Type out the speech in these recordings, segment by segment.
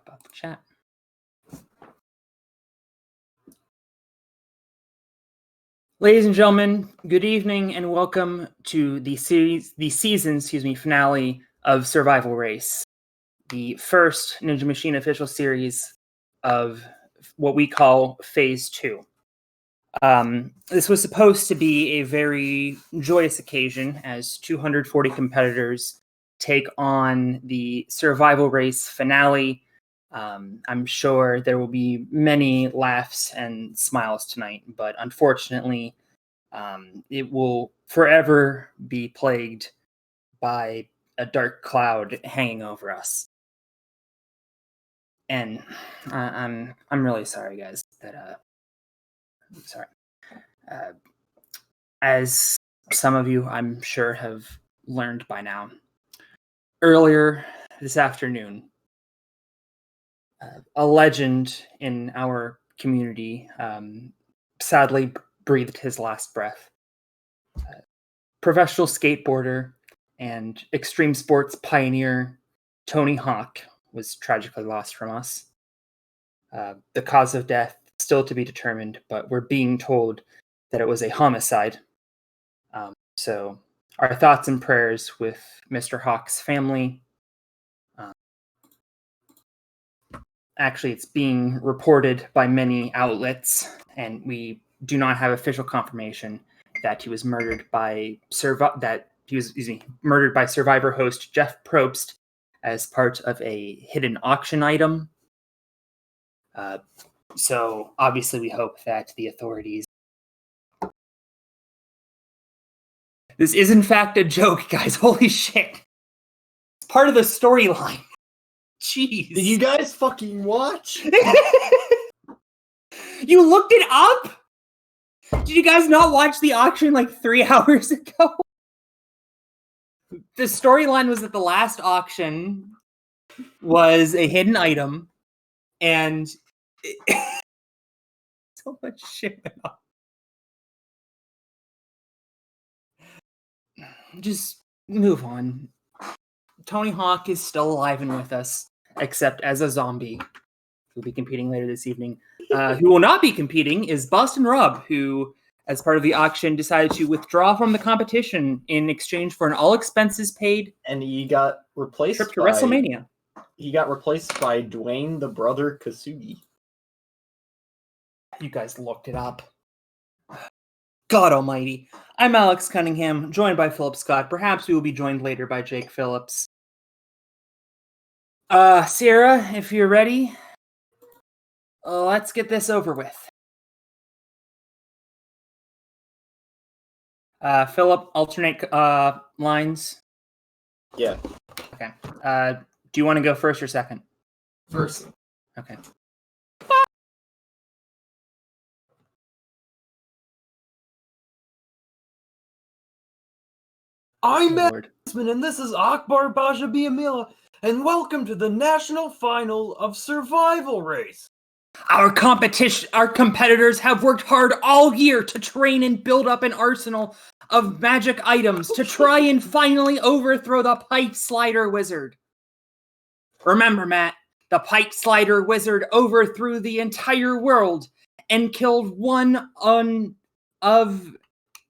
about the chat. Ladies and gentlemen, good evening and welcome to the season finale of Survival Race, the first Ninja Machine official series of what we call Phase 2. This was supposed to be a very joyous occasion as 240 competitors take on the Survival Race finale. I'm sure there will be many laughs and smiles tonight, but unfortunately, it will forever be plagued by a dark cloud hanging over us. And I'm really sorry, guys. I'm sorry. As some of you, I'm sure, have learned by now, earlier this afternoon, a legend in our community sadly breathed his last breath. Professional skateboarder and extreme sports pioneer Tony Hawk was tragically lost from us. The cause of death still to be determined, but we're being told that it was a homicide. So our thoughts and prayers with Mr. Hawk's family. Actually, it's being reported by many outlets, and we do not have official confirmation that he was murdered by murdered by Survivor host Jeff Probst as part of a hidden auction item. So obviously, we hope that the authorities. This is in fact a joke, guys. Holy shit! It's part of the storyline. Jeez. Did you guys fucking watch? You looked it up? Did you guys not watch the auction like 3 hours ago? The storyline was that the last auction was a hidden item, and so much shit went on. Just move on. Tony Hawk is still alive and with us, except as a zombie. Who'll be competing later this evening. Who will not be competing is Boston Rob, who, as part of the auction, decided to withdraw from the competition in exchange for an all expenses paid and he got replaced trip to WrestleMania. He got replaced by Dwayne the Brother Kasugi. You guys looked it up. God almighty. I'm Alex Cunningham, joined by Philip Scott. Perhaps we will be joined later by Jake Phillips. Sierra, if you're ready, let's get this over with. Philip, alternate lines. Yeah. Okay. Do you want to go first or second? First. Okay. I'm Matt Eastman, and this is Akbar Bajabiamila, and welcome to the national final of Survival Race. Our competitors have worked hard all year to train and build up an arsenal of magic items to try and finally overthrow the Pipe Slider Wizard. Remember, Matt, the Pipe Slider Wizard overthrew the entire world and killed one of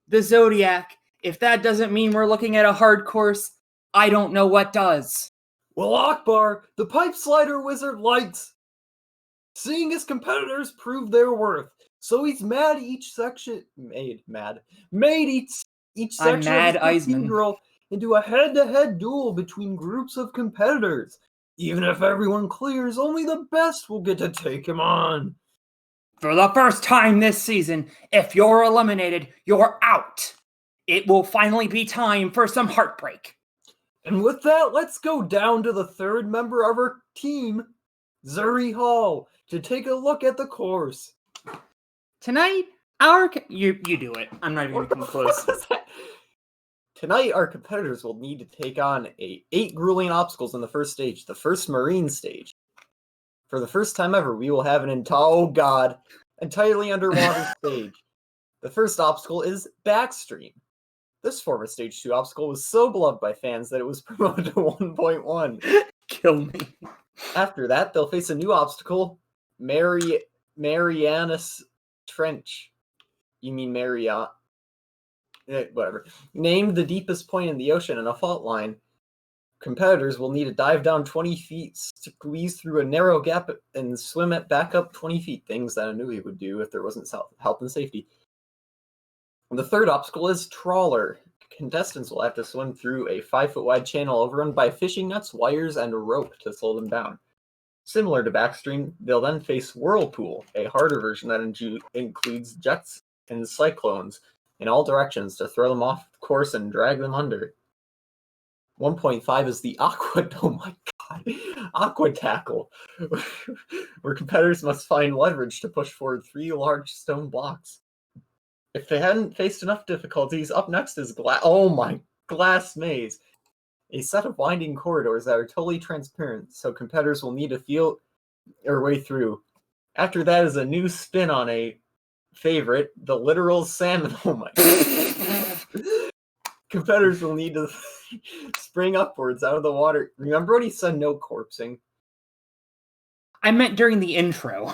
the Zodiac. If that doesn't mean we're looking at a hard course, I don't know what does. Well, Akbar, the Pipe Slider Wizard likes seeing his competitors prove their worth. So he's made each section of his cathedral into a head-to-head duel between groups of competitors. Even if everyone clears, only the best will get to take him on. For the first time this season, if you're eliminated, you're out. It will finally be time for some heartbreak. And with that, let's go down to the third member of our team, Zuri Hall, to take a look at the course. Tonight, you do it. I'm not even going to come close. Tonight, our competitors will need to take on 8 grueling obstacles in the first stage, the first marine stage. For the first time ever, we will have an entirely underwater stage. The first obstacle is Backstream. This former Stage 2 obstacle was so beloved by fans that it was promoted to 1.1. Kill me. After that, they'll face a new obstacle, Marianas Trench. You mean Marriott? Whatever. Named the deepest point in the ocean in a fault line. Competitors will need to dive down 20 feet, squeeze through a narrow gap, and swim it back up 20 feet. Things that a newbie would do if there wasn't health and safety. The third obstacle is Trawler. Contestants will have to swim through a 5-foot wide channel overrun by fishing nets, wires, and a rope to slow them down. Similar to Backstream, they'll then face Whirlpool, a harder version that includes jets and cyclones in all directions to throw them off course and drag them under. 1.5 is the Aqua Tackle, where competitors must find leverage to push forward 3 large stone blocks. If they hadn't faced enough difficulties, up next is Glass Maze, a set of winding corridors that are totally transparent, so competitors will need to feel their way through. After that is a new spin on a favorite, the literal salmon. Oh my god. Competitors will need to spring upwards out of the water. Remember when he said no corpsing? I meant during the intro.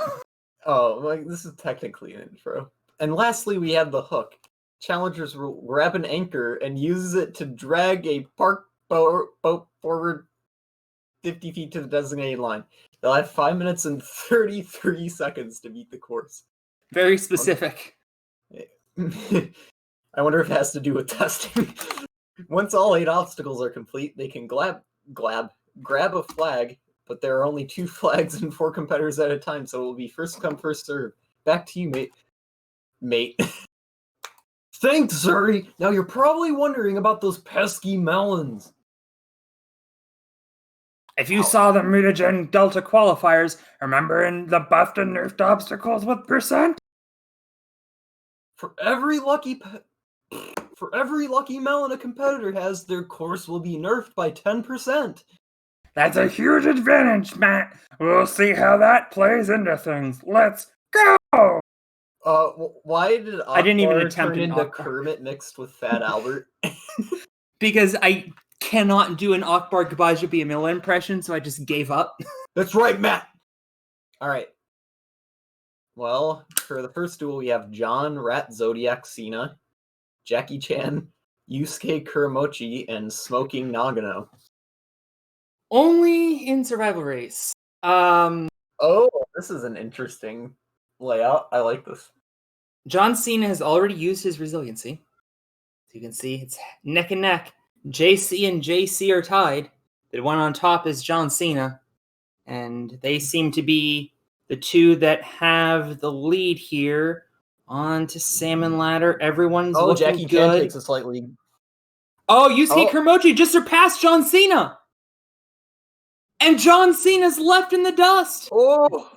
Oh, this is technically an intro. And lastly, we have the hook. Challengers will grab an anchor and use it to drag a park boat forward 50 feet to the designated line. They'll have 5 minutes and 33 seconds to beat the course. Very specific. I wonder if it has to do with testing. Once all 8 obstacles are complete, they can grab a flag, but there are only 2 flags and 4 competitors at a time, so it will be first come, first serve. Back to you, mate. Thanks, Zuri. Now you're probably wondering about those pesky melons. If you saw the Mutagen Delta qualifiers, remember in the buffed and nerfed obstacles with percent? For every lucky melon a competitor has, their course will be nerfed by 10%. That's a huge advantage, Matt. We'll see how that plays into things. Let's go! Why did I didn't even Akbar attempt turn an into Akbar. Kermit mixed with Fat Albert? Because I cannot do an Akbar Gabaja Biamila impression, so I just gave up. That's right, Matt! Alright. Well, for the first duel, we have John Rat Zodiac Cena, Jackie Chan, Yusuke Kuramochi, and Smoking Nagano. Only in Survival Race. Oh, this is an interesting layout. I like this. John Cena has already used his resiliency. As you can see, it's neck and neck. JC and JC are tied. The one on top is John Cena. And they seem to be the two that have the lead here. On to Salmon Ladder. Everyone's looking Jackie good. Chan takes a slight lead. Oh, Yusuke Kuramochi just surpassed John Cena! And John Cena's left in the dust! Oh!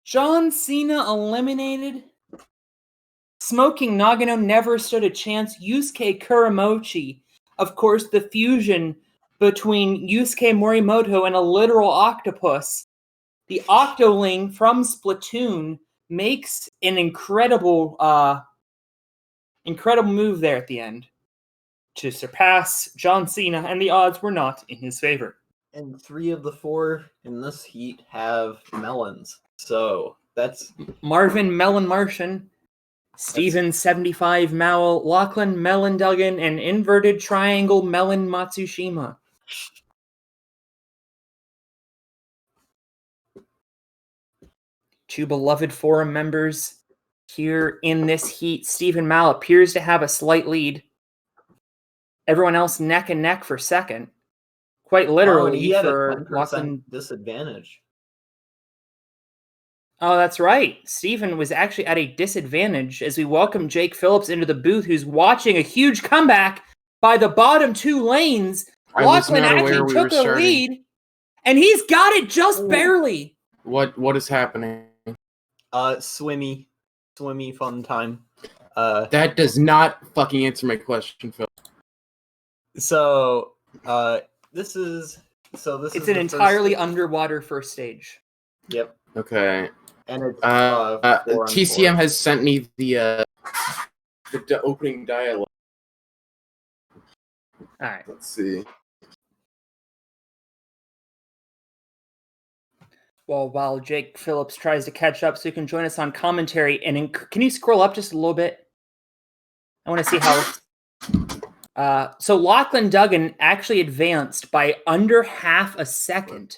John Cena eliminated. Smoking Nagano never stood a chance. Yusuke Kuramochi, of course, the fusion between Yusuke Morimoto and a literal octopus. The Octoling from Splatoon makes an incredible move there at the end to surpass John Cena, and the odds were not in his favor. And 3 of the 4 in this heat have melons. So that's Marvin Melon Martian, Steven 75 Mowell, Lachlan Melon Duggan, and Inverted Triangle Melon Matsushima. Two beloved forum members here in this heat. Stephen Mal appears to have a slight lead. Everyone else neck and neck for second. Quite literally he had for a 10% Lachlan. disadvantage. Oh, that's right. Stephen was actually at a disadvantage as we welcome Jake Phillips into the booth, who's watching a huge comeback by the bottom 2 lanes. Lachlan actually took the lead, and he's got it just barely. What is happening? Swimmy fun time. That does not fucking answer my question, Phil. So, this is It's an entirely underwater first stage. Yep. Okay. And it's TCM has sent me the opening dialogue. All right. Let's see. While Jake Phillips tries to catch up so you can join us on commentary, and can you scroll up just a little bit? I want to see how... so Lachlan Duggan actually advanced by under half a second.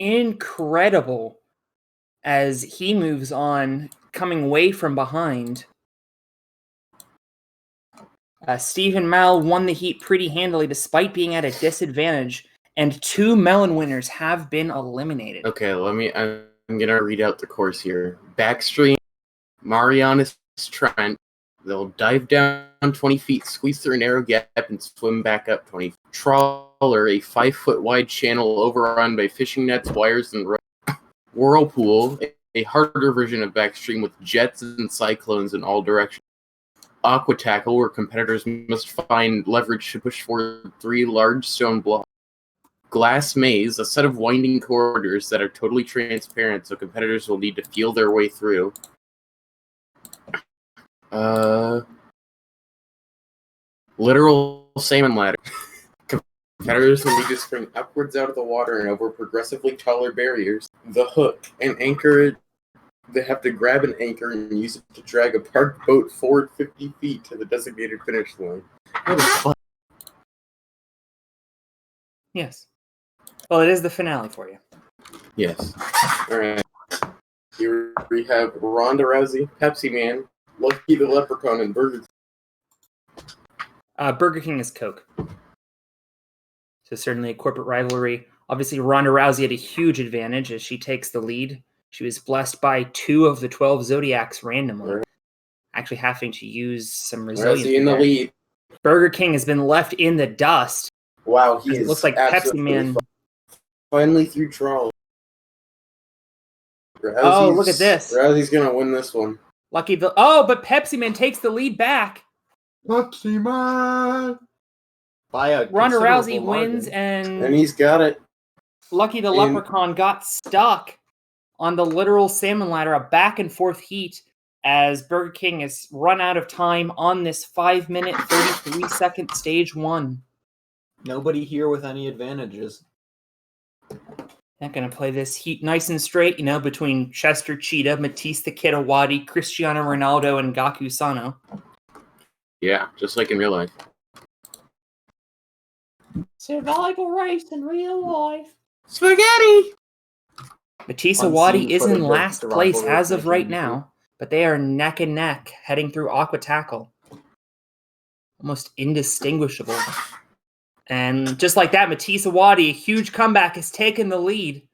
Incredible as he moves on, coming away from behind. Stephen Mal won the heat pretty handily despite being at a disadvantage, and 2 melon winners have been eliminated. Okay, I'm gonna read out the course here. Backstream, Marianas Trent. They'll dive down 20 feet, squeeze through a narrow gap, and swim back up 20 feet. Trawler, a 5-foot wide channel overrun by fishing nets, wires, and Whirlpool, a harder version of Backstream with jets and cyclones in all directions. Aqua Tackle, where competitors must find leverage to push forward 3 large stone blocks. Glass Maze, a set of winding corridors that are totally transparent, so competitors will need to feel their way through. Literal salmon ladder. Competitors will need to spring upwards out of the water and over progressively taller barriers. The Hook, an anchor. They have to grab an anchor and use it to drag a parked boat forward 50 feet to the designated finish line. That is fun. Yes. Well, it is the finale for you. Yes. Alright. Here we have Ronda Rousey, Pepsi Man, Lucky the Leprechaun, and Burger King. Burger King is Coke. So certainly a corporate rivalry. Obviously, Ronda Rousey had a huge advantage as she takes the lead. She was blessed by 2 of the 12 Zodiacs randomly, Right. Actually having to use some resilience. Rousey in the lead. Burger King has been left in the dust. Wow, he It is looks like Pepsi Man. Finally through trial. Oh, look at this. Rousey's gonna win this one. But Pepsi Man takes the lead back. Pepsi Man! By a Ronda Rousey considerable wins, margin. And he's got it. Lucky the Leprechaun got stuck on the literal salmon ladder, a back and forth heat, as Burger King has run out of time on this 5-minute, 33-second stage 1. Nobody here with any advantages. Not going to play this heat nice and straight, between Chester Cheetah, Matisse the Kid Awadi, Cristiano Ronaldo, and Gaku Sano. Yeah, just like in real life. Survival race in real life. Spaghetti! Matisse Unseen Awadi is in footage of last survival place race as of right 1992. now, but they are neck and neck heading through Aqua Tackle. Almost indistinguishable. And just like that, Matisse Awadi, a huge comeback, has taken the lead.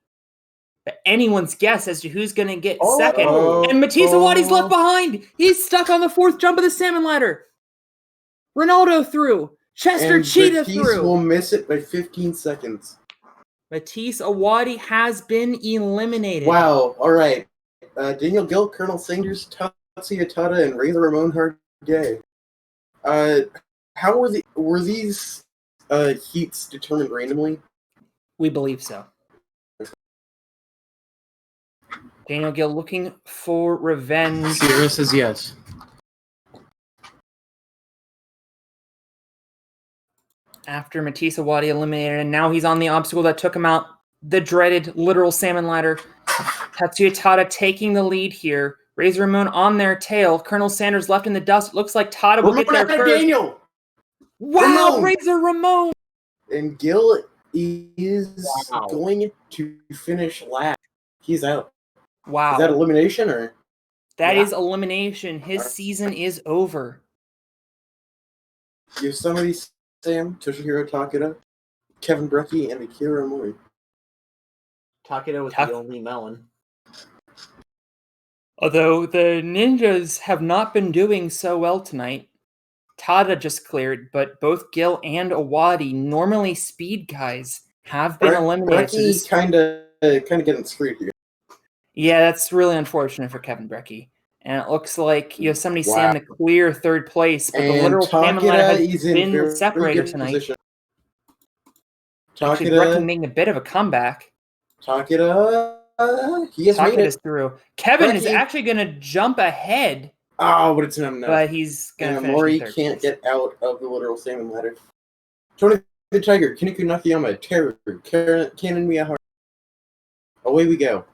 But anyone's guess as to who's going to get second. And Matisse Awadi's left behind. He's stuck on the 4th jump of the salmon ladder. Ronaldo through. Chester Cheetah Matisse through. will miss it by 15 seconds. Matisse Awadi has been eliminated. Wow, alright. Daniel Gill, Colonel Sanders, Tatsuya Tada, and Razor Ramon Hargay. How were these heats determined randomly? We believe so. Daniel Gill looking for revenge. Sierra says yes. After Matisse Awadi eliminated, and now he's on the obstacle that took him out, the dreaded literal salmon ladder. Tatsuya Tada taking the lead here. Razor Ramon on their tail. Colonel Sanders left in the dust. Looks like Tada will get there first. Daniel! Wow, Ramon! Razor Ramon! And Gill is Wow. going to finish last. He's out. Wow. Is that elimination or? That Yeah. is elimination. His season is over. Yosemite Sam, Toshihiro Takeda, Kevin Brecky, and Akira Mori. Takeda was Tough. the only melon. Although the ninjas have not been doing so well tonight. Tada just cleared, but both Gill and Awadi, normally speed guys, have been eliminated. So Brecky this- kind of getting screwed here. Yeah, that's really unfortunate for Kevin Brecky. And it looks like Yosemite Wow. Sam the clear 3rd place, but the And literal salmon ladder Takeda has is in been the very separator good tonight. position. Actually, Brecky Takeda, making a bit of a comeback. he has made Takeda's it. through. Kevin is Brecky- actually going to jump ahead, Oh, but it's not enough. but he's going to And finish Mori in 3rd can't place. get out of the literal salmon ladder. Tony the Tiger, Kiniku Nakayama, Terror, Kanon Miyahara. Away we go.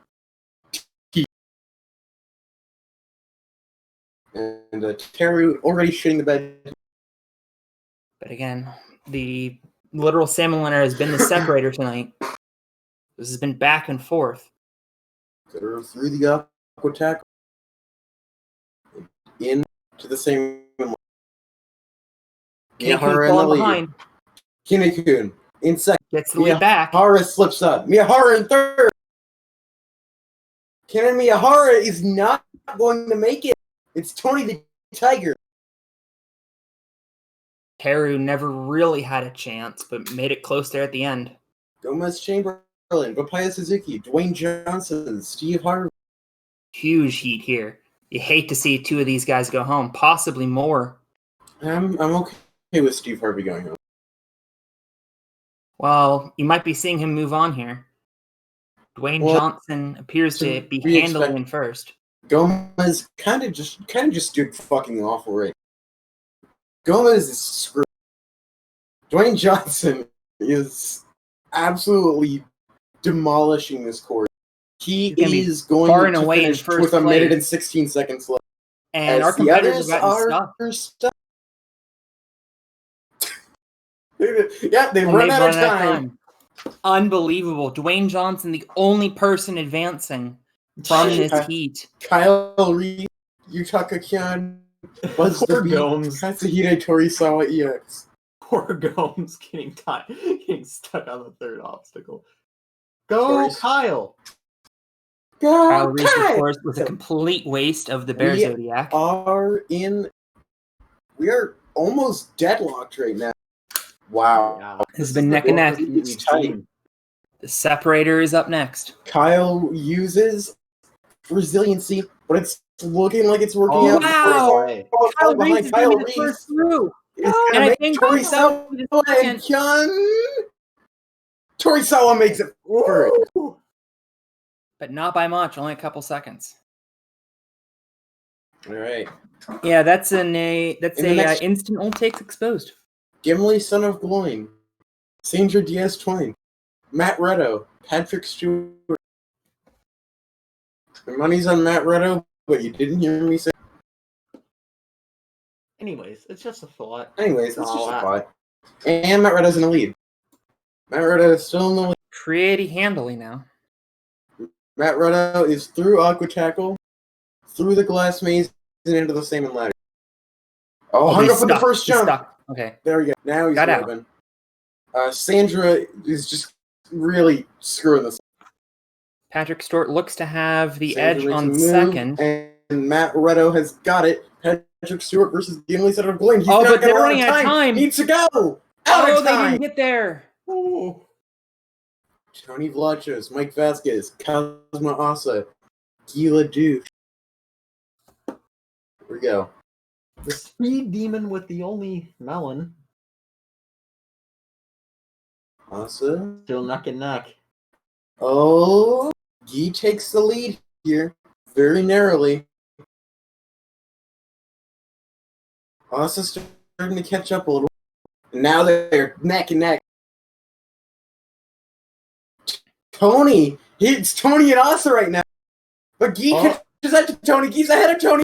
And Teru already shitting the bed. But again, the literal salmon liner has been the separator tonight. This has been back and forth. Through the aqua tackle. Into the same. Kinekun Miyahara in the falling lead. behind. Kinekun in second. Gets the lead back. Miyahara slips up. Miyahara in third. Ken Miyahara is not going to make it. It's Tony the Tiger. Teru never really had a chance, but made it close there at the end. Gomez Chamberlain, Papaya Suzuki, Dwayne Johnson, Steve Harvey. Huge heat here. You hate to see two of these guys go home, possibly more. I'm okay with Steve Harvey going home. Well, you might be seeing him move on here. Dwayne Johnson appears to be handling in first. Gomez kind of just did fucking awful right. Gomez is screwed. Dwayne Johnson is absolutely demolishing this course. He is going far and to away in finish first with a place. minute and 16 seconds left. And As our the competitors others have gotten stuck. Yeah, they And run they've out of time. Unbelievable. Dwayne Johnson, the only person advancing from this heat. Kyle Reed, Yutaka Kyan, Buzz Poor the Bee, Gomes. Katsuhide Torisawa EX. Poor Gomes getting stuck on the third obstacle. Go, Tori's- Kyle! Go, Kyle Reese, of Kyle! course, was a complete waste of the Bear We Zodiac. We are almost deadlocked right now. Wow. Yeah. This has This been is neck the and neck. closest we've It's tight. seen. The separator is up next. Kyle uses resiliency, but it's looking like it's working Oh, out. wow. Oh, Kyle behind Reese is Kyle going to Reese first through. is And gonna I make think Torisawa and Kyan. Torisawa makes it first. Woo! But not by much, only a couple seconds. All right. Yeah, that's In the a next- instant old takes exposed. Gimli, son of Gloin. Sandra Diaz Twain. Matt Retto. Patrick Stewart. The money's on Matt Retto, but you didn't hear me say. Anyways, it's just a thought. Anyways, it's just Oh, a wow. thought. And Matt Retto's in the lead. Matt Retto is still in the lead. Pretty handily now. Matt Retto is through Aqua Tackle, through the glass maze, and into the salmon ladder. Oh, hung he's up with the stuck. first He's jump. stuck. Okay. There we go. Now he's Got out. moving. Sandra is just really screwing this. Patrick Stewart looks to have the Sandra edge makes a on move, second. and Matt Retto has got it. Patrick Stewart versus Gimli, son of Gloin. He's Oh, not but they're gonna run running out of time. Needs to go. Out Oh, of they time. didn't get there. Ooh. Tony Vlachos, Mike Vasquez, Kazuma Asa, Gila Douche. Here we go. The speed demon with the only melon. Asa. Still neck and neck. Oh, Gee takes the lead here, very narrowly. Asa starting to catch up a little. Now they're neck and neck. Tony, it's Tony and Asa right now. But Gee catches up to Tony. Gee's ahead of Tony.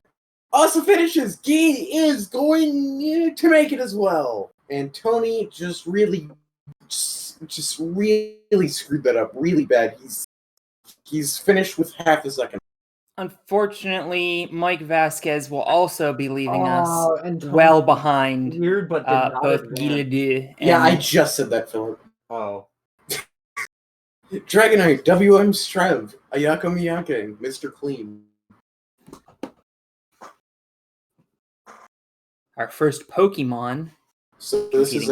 Asa finishes. Gee is going to make it as well. And Tony just really screwed that up really bad. He's finished with half a second. Unfortunately, Mike Vasquez will also be leaving us And Tony- well behind Weird, but did not both advance. Guilledeux and Yeah, I just said that, Philip. Oh. Dragonite, WM Strev, Ayako Miyake, Mr. Clean. our first Pokemon. So this is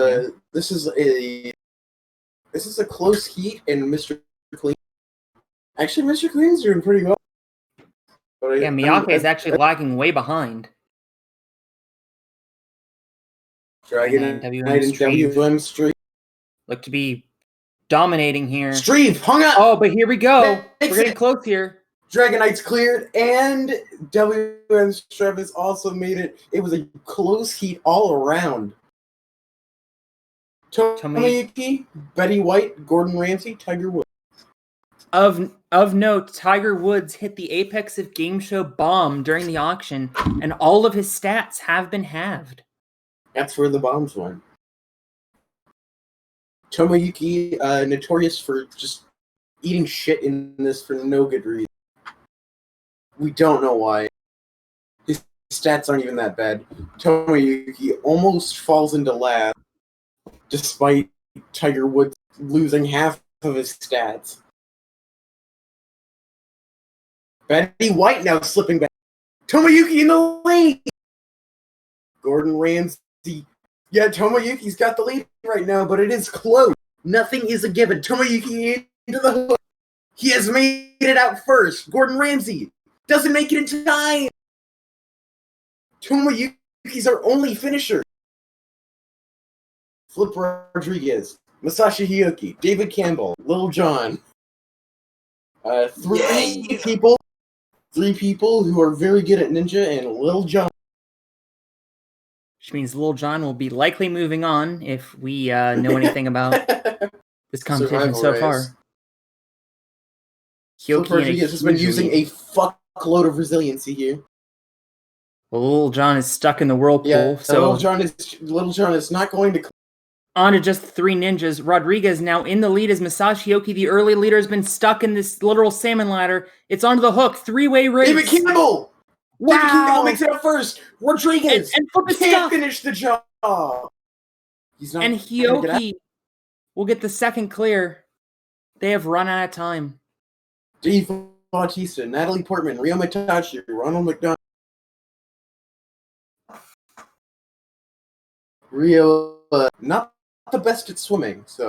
a close heat, and Mr. Clean. Actually, Mr. Clean's doing pretty well. But Yeah, Miyake is actually lagging way behind. Dragonite WM and Streave. WM Streave. Look to be dominating here. Streave hung up. Oh, but here we go. Makes We're getting it. close here. Dragonite's cleared, and WM Strev has also made it. It was a close heat all around. Tomoyuki, Betty White, Gordon Ramsay, Tiger Woods. Of note, Tiger Woods hit the apex of Game Show bomb during the auction, and all of his stats have been halved. That's where the bombs went. Tomoyuki, notorious for just eating shit in this for no good reason. We don't know why. His stats aren't even that bad. Tomoyuki almost falls into last, despite Tiger Woods losing half of his stats. Betty White now slipping back. Tomoyuki in the lead! Gordon Ramsay. Yeah, Tomoyuki's got the lead right now, but it is close. Nothing is a given. Tomoyuki into the hook. He has made it out first. Gordon Ramsay doesn't make it in time. Tomoyuki's our only finisher. Flip Rodriguez, Masashi Hioki, David Campbell, Lil Jon. Three people who are very good at Ninja and Lil Jon. Which means Lil Jon will be likely moving on if we know anything about this competition so far. Flip Rodriguez has been using a fuckload of resiliency here. Well, Lil Jon is stuck in the whirlpool, Yeah, so Lil Jon is not going to. On to just 3 ninjas. Rodriguez now in the lead as Masashi Hioki, the early leader, has been stuck in this literal salmon ladder. It's onto the hook. 3-way race. David Campbell! Wow! David Campbell makes it out first. Rodriguez and Flip is can't stuck. finish the job. He's not. And Hioki will get the second clear. They have run out of time. Dave Bautista, Natalie Portman, Rio Matachi, Ronald McDonald. Rio, not the best at swimming, so.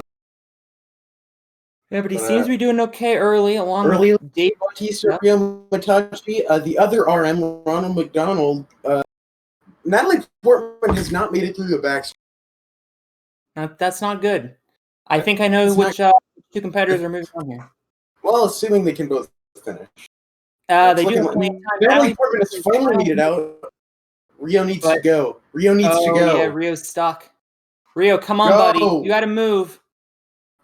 Yeah, but he seems to be doing okay early, along Early with Dave Bautista, Yep. Rio Matachi, the other RM, Ronald McDonald. Natalie Portman has not made it through the back. That's not good. I think I know It's which 2 competitors are moving on here. Well, assuming they can both finish. They do Looking have like- plenty of time. Natalie Portman has finally made it out. Rio needs to go. Rio needs to go. Yeah, Rio's stuck. Rio, come on, Go. buddy. You got to move.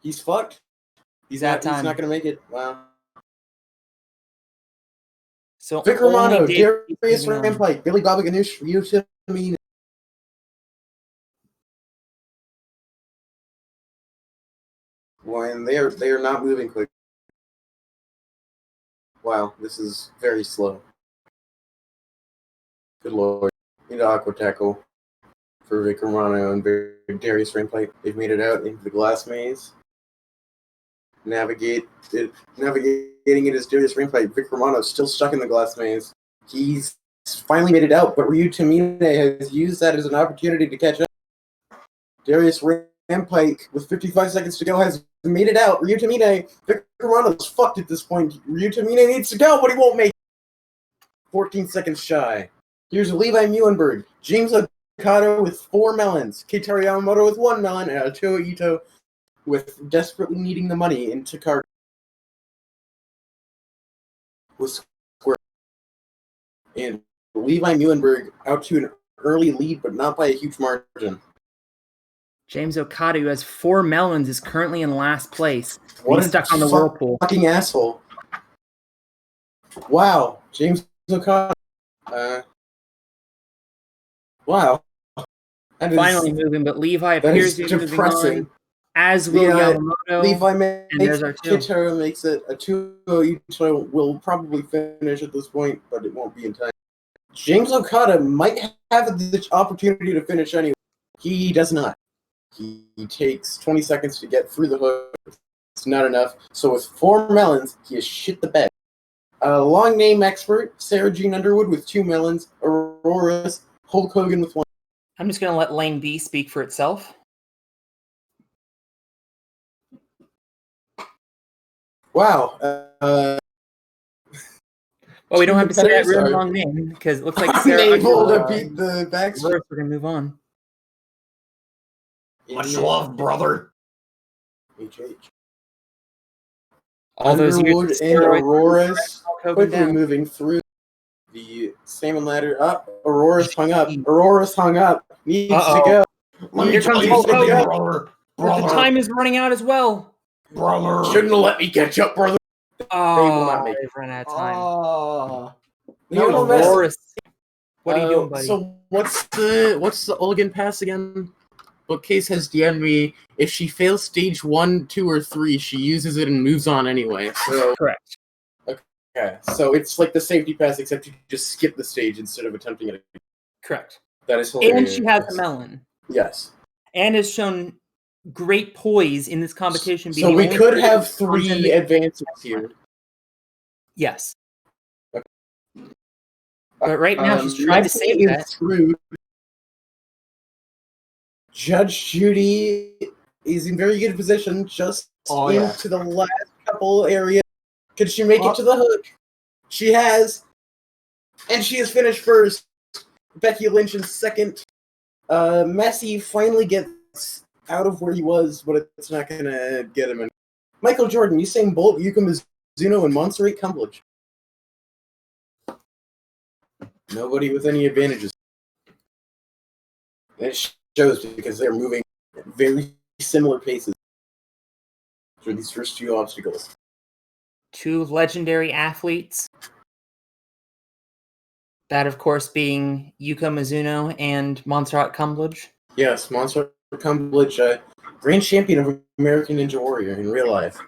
He's fucked. He's That not time. going to make it. Wow. So Vic only Romano, Dave- Darius Rampike, Billy Bobby Ganoush, Ryo Tamina. When they are not moving quick. Wow, this is very slow. Good lord. Into Aqua Tackle for Vic Romano and Darius Rampike. They've made it out into the glass maze. Navigating it as Darius Rampike. Vic Romano still stuck in the glass maze. He's finally made it out, but Ryu Tamine has used that as an opportunity to catch up. Darius Rampike, with 55 seconds to go, has made it out. Ryu Tamine, Vic Romano's fucked at this point. Ryu Tamine needs to go, but he won't make it. 14 seconds shy. Here's Levi Muhlenberg, James Okada with 4 melons, Keitaro Yamamoto with 1 melon, and Atsuo Ito with desperately needing the money in Takara. With square. And Levi Muhlenberg out to an early lead, but not by a huge margin. James Okada, who has 4 melons, is currently in last place. What He's a stuck on the whirlpool. Fucking asshole. Wow, James Okada. Wow. That is- Finally moving, but Levi that appears is to be moving depressing. on, as will Yeah, Yamamoto. Levi makes there's it, our 2. Kitaro makes it, Atsuo Ito will probably finish at this point, but it won't be in time. James Okada might have the opportunity to finish anyway. He does not. He takes 20 seconds to get through the hook. It's not enough. So with 4 melons, he has shit the bed. Long name expert, Sarah Jean Underwood with 2 melons, Aurora's, Hulk Hogan with 1. I'm just going to let Lane B speak for itself. Wow. Well, we don't have to say that competitors really are long name because it looks like Sarah unable to Underwood. beat the Backstreet. We're going to move on. Much love, brother. HH. All those Underwood years of and steroids Aurora's Hulk Hogan quickly down. moving through the salmon ladder. Up. Aurora's hung up. Aurora's hung up. Needs Uh-oh. to go. Here comes Needs Hulk to Hogan. go. Brother. But the time is running out as well. Brother. Shouldn't have let me catch up, brother. Oh, not make it. they've run out of time. Oh, Lionel Messi. Loris, what are you doing, buddy? So what's the Olgan pass again? What case has the enemy? If she fails stage 1, 2, or 3, she uses it and moves on anyway. So Correct. okay, so it's like the safety pass, except you just skip the stage instead of attempting it. Correct. That is hilarious. And she has a melon. Yes. And has shown great poise in this competition. So being we only could three have rounds in 3 the- advances here. Yes. But right now she's trying to Messi save is that. screwed. Judge Judy is in very good position, just into the last couple areas. Could she make it to the hook? She has. And she has finished first. Becky Lynch in second. Messi finally gets out of where he was, but it's not going to get him in. Michael Jordan, Usain Bolt, Yuka Mizuno, and Montserrat Cumberland. Nobody with any advantages. And it shows because they're moving at very similar paces through these first 2 obstacles. 2 legendary athletes. That, of course, being Yuka Mizuno and Montserrat Cumberland. Yes, Montserrat Cumberland, grand champion of American Ninja Warrior in real life.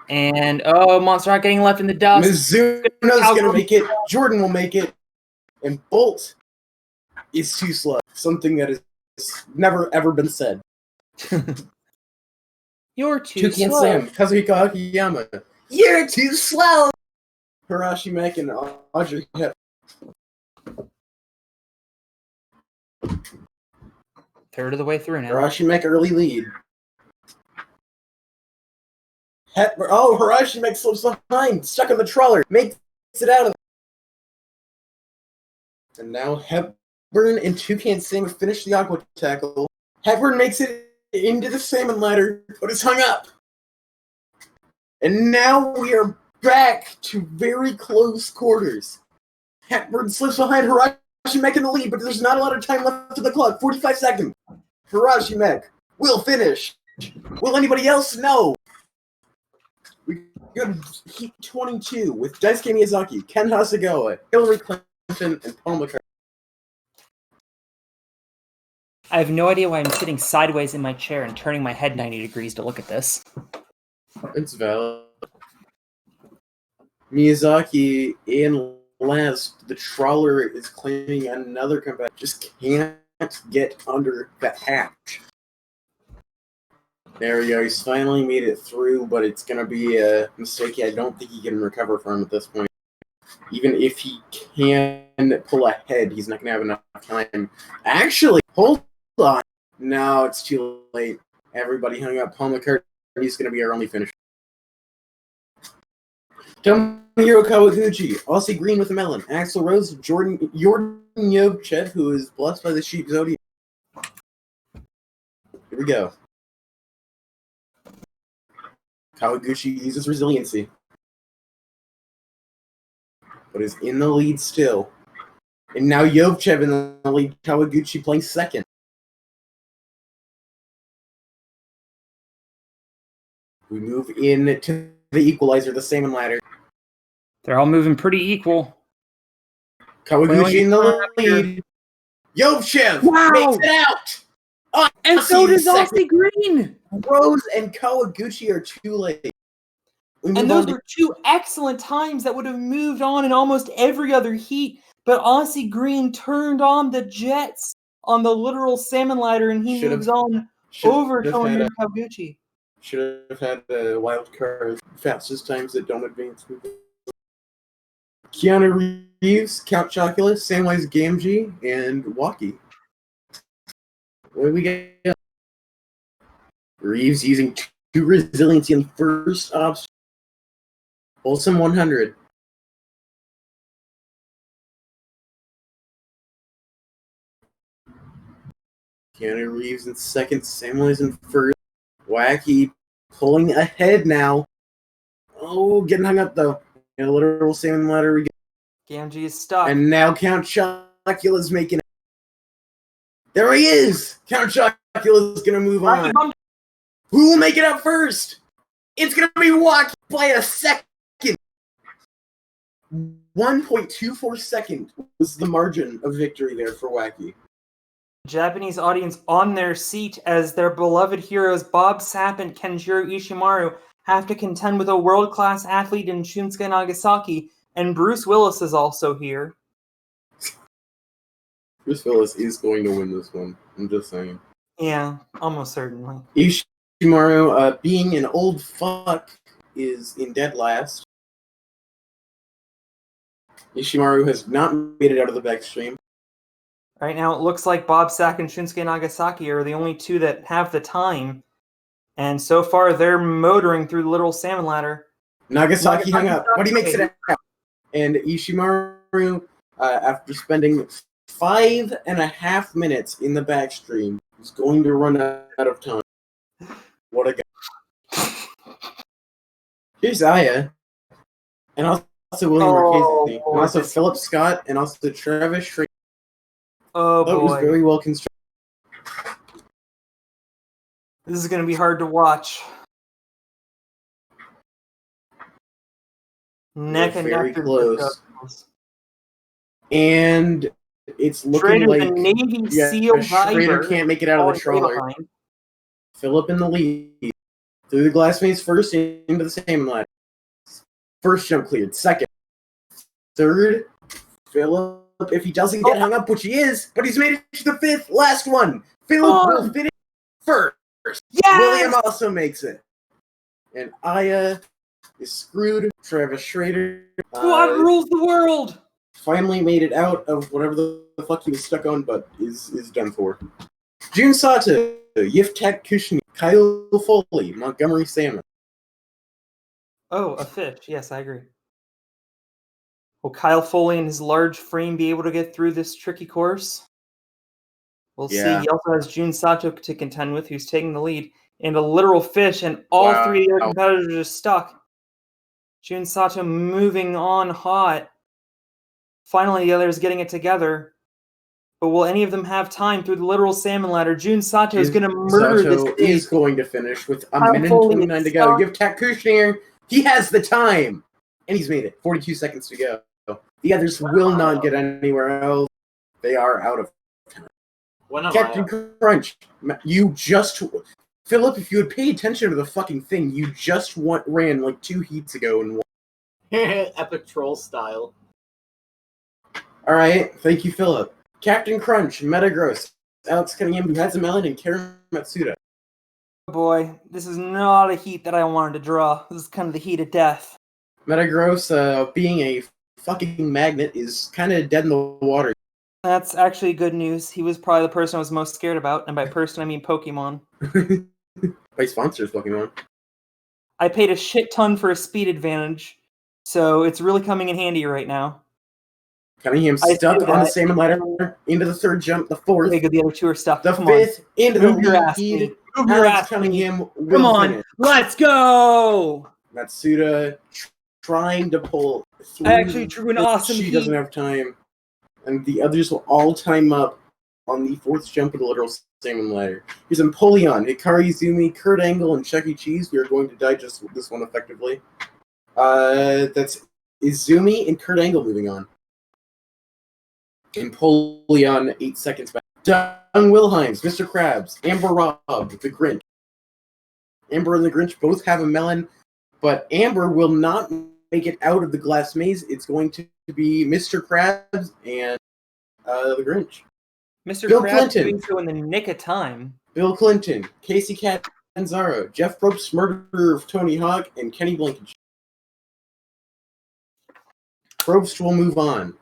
And, Montserrat getting left in the dust. Mizuno's going to make it. Jordan will make it. And Bolt is too slow. Something that has never, ever been said. You're too Toucan slow. Sam, Kazuhiko Akiyama. You're too slow! Hirashi Mek and Audrey Hep. Third of the way through now. Hirashi Mek early lead. Hirashi Mek slips behind, stuck in the trawler, makes it out of. And now Hepburn and Toucan Sam finish the aqua tackle. Hepburn makes it into the salmon ladder, but is hung up. And now we are back to very close quarters. Hepburn slips behind Hirashi Mek in the lead, but there's not a lot of time left to the clock. 45 seconds. Hirashi Mek will finish. Will anybody else? No. We got Heat 22 with Daisuke Miyazaki, Ken Hasegawa, Hillary Clinton, and Paul McCartney. I have no idea why I'm sitting sideways in my chair and turning my head 90 degrees to look at this. It's valid. Miyazaki in last. The trawler is claiming another comeback. Just can't get under the hatch. There we go. He's finally made it through, but it's going to be a mistake I don't think he can recover from at this point. Even if he can pull ahead, he's not going to have enough time. Actually, hold on. No, it's too late. Everybody hung up. Paul McCartney's going to be our only finisher. Tomohiro Kawaguchi, Aussie Green with a melon, Axl Rose, Jordan Yovchev, who is blessed by the sheep zodiac. Here we go. Kawaguchi uses resiliency, but is in the lead still. And now Yovchev in the lead, Kawaguchi playing second. We move in to the equalizer, the salmon ladder. They're all moving pretty equal. Kawaguchi in the lead. Yovchev makes it out! And so does second. Aussie Green! Rose and Kawaguchi are too late. And those were 2 excellent times that would have moved on in almost every other heat, but Aussie Green turned on the jets on the literal salmon ladder, and he moves on over Tomohiro Kawaguchi. Should have had a wild card. Fastest times that don't advance. Keanu Reeves, Count Chocula, Samwise Gamgee, and Waki. What do we get? Reeves using 2 resiliency in the first obstacle. Wholesome 100. Keanu Reeves in second, Samwise in first. Wacky pulling ahead now. Oh, getting hung up though. In a literal salmon ladder we go. Gamgee is stuck. And now Count Chocula's making it. There he is! Count Chocula's gonna move on. Who will make it out first? It's gonna be Wacky by a second. 1.24 second was the margin of victory there for Wacky. Japanese audience on their seat as their beloved heroes Bob Sapp and Kenjiro Ishimaru have to contend with a world-class athlete in Shunsuke Nagasaki, and Bruce Willis is also here. Bruce Willis is going to win this one. I'm just saying. Yeah, almost certainly. Ishimaru, being an old fuck, is in dead last. Ishimaru has not made it out of the backstream. Right now, it looks like Bob Sapp and Shunsuke Nagasaki are the only two that have the time. And so far, they're motoring through the literal salmon ladder. Nagasaki hung up, but he makes it out. And Ishimaru, after spending 5.5 minutes in the backstream, is going to run out of time. What a guy. Here's Aya. And also William Marchese. And also Philip Scott. And also Travis Schrader. Oh, That was boy. very well constructed. This is going to be hard to watch. Neck and very neck. through close. the And it's looking Schrader, like the Navy SEAL Schrader diver, can't make it out of the falling way trawler. behind. Philip in the lead. Through the glassmates first into the same line. First jump cleared. Second. Third. Philip, if he doesn't get hung up, which he is, but he's made it to the fifth. Last one. Philip will finish first. Yes! William also makes it. And Aya is screwed. Travis Schrader Squad rules the world! finally made it out of whatever the fuck he was stuck on, but is done for. Jun Sato, Yiftek Kushni, Kyle Foley, Montgomery Salmon. Oh, a fish. Yes, I agree. Will Kyle Foley and his large frame be able to get through this tricky course? We'll see. He also has Jun Sato to contend with, who's taking the lead, and a literal fish, and all three of the other competitors are stuck. Jun Sato moving on hot. Finally, the others getting it together. But will any of them have time through the literal salmon ladder? Jun Sato is going to murder this Sato stage. is going to finish with a Kyle minute and Foley 29 is to go. stuck. Give Tak Kushner, he has the time! And he's made it. 42 seconds to go. The others will not get anywhere else. They are out of time. Captain Crunch, you just... Philip, if you had paid attention to the fucking thing, you just ran like 2 heats ago and won. Epic troll style. Alright, thank you, Philip. Captain Crunch, Metagross, Alex Cunningham, who has a melon, and Karen Matsuda. Oh boy, this is not a heat that I wanted to draw. This is kind of the heat of death. Metagross, being a fucking magnet, is kind of dead in the water. That's actually good news. He was probably the person I was most scared about, and by person I mean Pokemon. By sponsors, Pokemon. I paid a shit ton for a speed advantage, so it's really coming in handy right now. Cunningham I stuck see on the that. salmon ladder, into the third jump, the fourth, Okay, good, the other two are stuck. the Come fifth, into the Move your ass, lead. me. Move your Alex ass, Cunningham on. will Come on, finish. let's go! Matsuda trying to pull through. I actually drew an awesome She heat. doesn't have time. And the others will all time up on the fourth jump of the literal salmon ladder. Here's Empoleon, Hikari Izumi, Kurt Angle, and Chuck E. Cheese. We are going to digest this one effectively. That's Izumi and Kurt Angle moving on. Empoleon 8 seconds back. Doug Wilhelms, Mr. Krabs, Amber Robb, the Grinch. Amber and the Grinch both have a melon, but Amber will not make it out of the glass maze. It's going to be Mr. Krabs and the Grinch. Mr. Bill Krabs Clinton. doing so in the nick of time. Bill Clinton, Casey Catanzaro, Jeff Probst, murderer of Tony Hawk, and Kenny Blankenship. Probst will move on.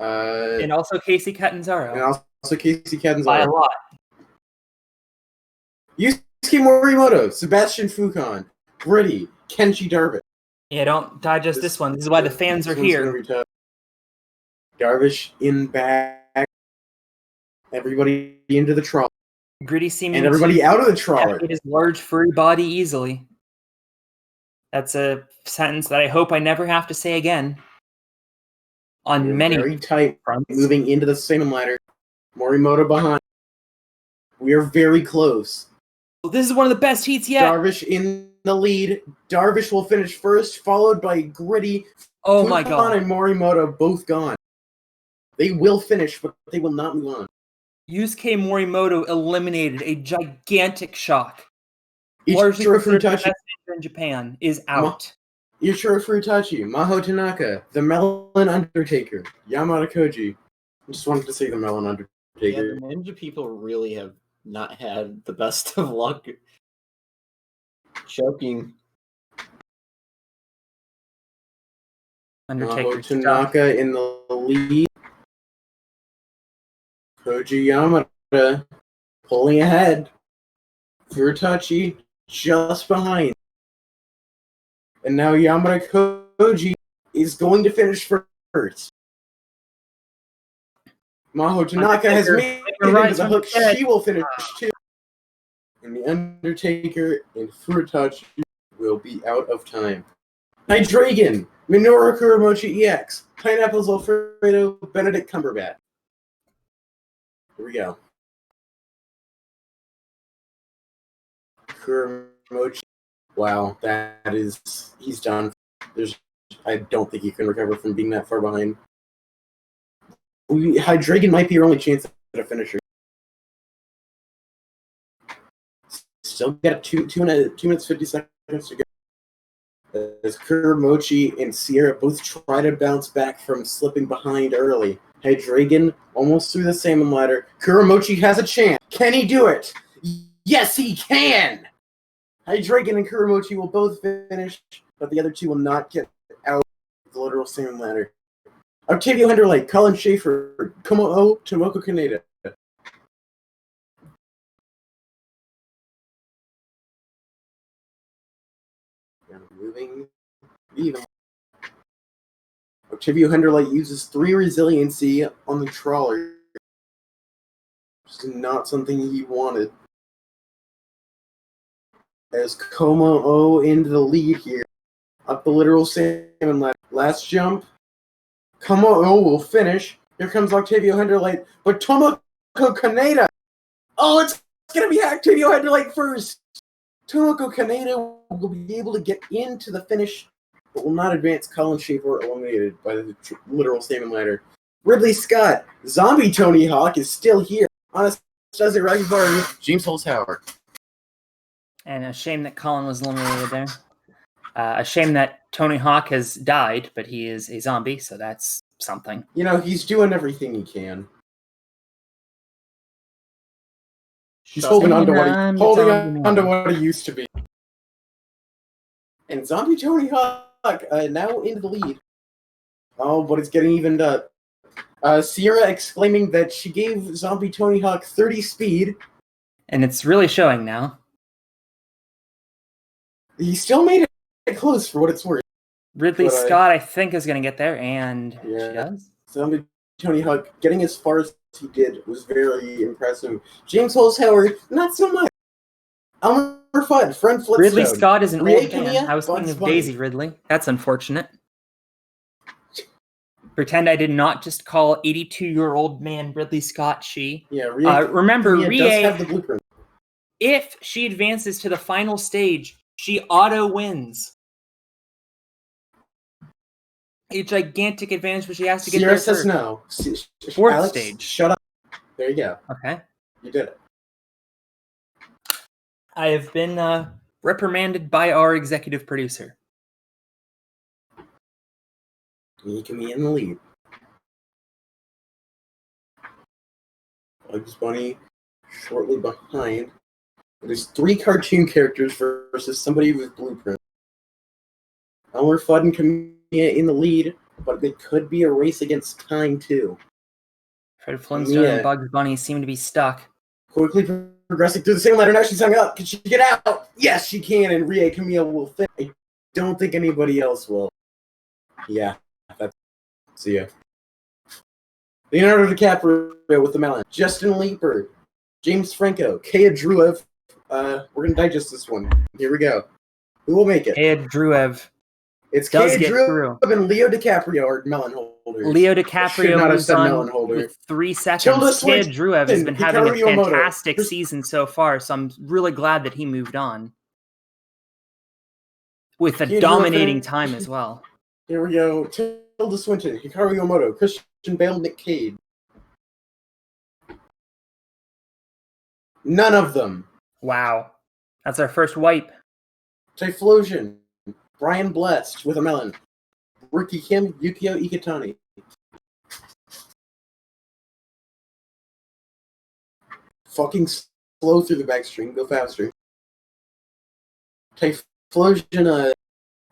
And also Casey Catanzaro. And also Casey By a Catanzaro. lot. Yusuke Morimoto, Sebastian Fukon, Gritty, Kenshi Darvish. Yeah, don't digest this one. This is why the fans are This one's gonna here. be tough. Darvish in back. Everybody into the trawler. Gritty seeming And everybody to out of the trawler. navigate his large furry body easily. That's a sentence that I hope I never have to say again. On We're many very tight, fronts. moving into the salmon ladder. Morimoto behind. We are very close. This is one of the best heats yet. Darvish in the lead. Darvish will finish first, followed by Gritty. Oh my Futon god. and Morimoto both gone. They will finish, but they will not move on. Yusuke Morimoto eliminated a gigantic shock. Largely Ichiro considered the Furutachi, best pitcher in Japan is out. Ichiro Furutachi, Maho Tanaka, the Melon Undertaker, Yamada Koji. I just wanted to say the Melon Yeah, Undertaker. the Ninja people really have not had the best of luck choking. Undertaker Maho Tanaka in the lead. Koji Yamada pulling ahead. Furutachi just behind. And now Yamada Koji is going to finish first. Maho Tanaka has made it into the hook. She will finish too. And the Undertaker and Furutachi will be out of time. Hydreigon, Minoru Kuromochi EX, Pineapples Alfredo, Benedict Cumberbatch. Here we go. Kuromochi. Wow, that is... He's done. I don't think he can recover from being that far behind. Hydreigon might be your only chance at a finisher. Still got 2 minutes 50 seconds to go. As Kuromochi and Sierra both try to bounce back from slipping behind early. Hydreigon almost through the salmon ladder. Kuromochi has a chance. Can he do it? Yes, he can! Hydreigon and Kuromochi will both finish, but the other two will not get out of the literal salmon ladder. Octavio Henderlight, Colin Schaefer, Komo Tomoko Kaneda. Moving even. Octavio Henderlight uses 3 resiliency on the trawler. Which is not something he wanted. As Komo into the lead here. Up the literal salmon ladder. Last jump. Komo will finish. Here comes Octavio Henderlight. But Tomoko Kaneda! Oh, it's going to be Octavio Henderlight first! Tomoko Kaneda will be able to get into the finish, but will not advance. Colin Schaefer eliminated by the literal salmon ladder. Ridley Scott, Zombie Tony Hawk is still here. Anastasia Ragivari, James Holzhauer. And a shame that Colin was eliminated there. A shame that Tony Hawk has died, but he is a zombie, so that's something. You know, he's doing everything he can. He's holding on to what he used to be. And Zombie Tony Hawk now into the lead. Oh, but it's getting evened up. Sierra exclaiming that she gave Zombie Tony Hawk 30 speed. And it's really showing now. He still made it close for what it's worth. Ridley Scott, I think, is going to get there, and she does. Zombie Tony Hawk getting as far as he did was very impressive. James Holzhauer, not so much. Elmer Fudd, Friend Flintstone. Ridley Scott is an Ria old man. Kamiya, I was thinking Bugs of Bunny. Daisy Ridley. That's unfortunate. Pretend I did not just call 82-year-old man Ridley Scott she. Yeah, Ria Remember, Kamiya does Rie, have the blueprint. if she advances to the final stage, she auto wins. A gigantic advantage, but she has to get Sierra there says first. no. Fourth Alex, stage. shut up. There you go. Okay. You did it. I have been reprimanded by our executive producer. He can be in the lead. Bugs Bunny shortly behind. There's 3 cartoon characters versus somebody with blueprint. Elmer Fudd and Kamiya in the lead, but it could be a race against time too. Fred Flintstone and Bugs Bunny seem to be stuck. Quickly progressing through the same ladder. Now she's hung up. Can she get out? Yes, she can, and Rie Kamiya will fit. I don't think anybody else will. Yeah, that's... See ya. Leonardo DiCaprio with the melon. Justin Leeper. James Franco. Kea Druev. We're going to digest this one. Here we go. Who will make it? Ed Druev. It's does Cade get Drew through. and Leo DiCaprio are melon holders. Leo should DiCaprio not have moves said on melon holder. with 3 seconds. Tilda Ted Swinton, Druev has been having a Hikaru Yamamoto. fantastic season so far, so I'm really glad that he moved on. With a Cade Drew dominating and- time as well. Here we go. Tilda Swinton, Hikaru Yamamoto, Christian Bale, Nick Cade. None of them. Wow. That's our first wipe. Typhlosion, Brian Blessed with a melon. Ricky Kim, Yukio Ikitani. Fucking slow through the backstream. Go faster. Typhlosion,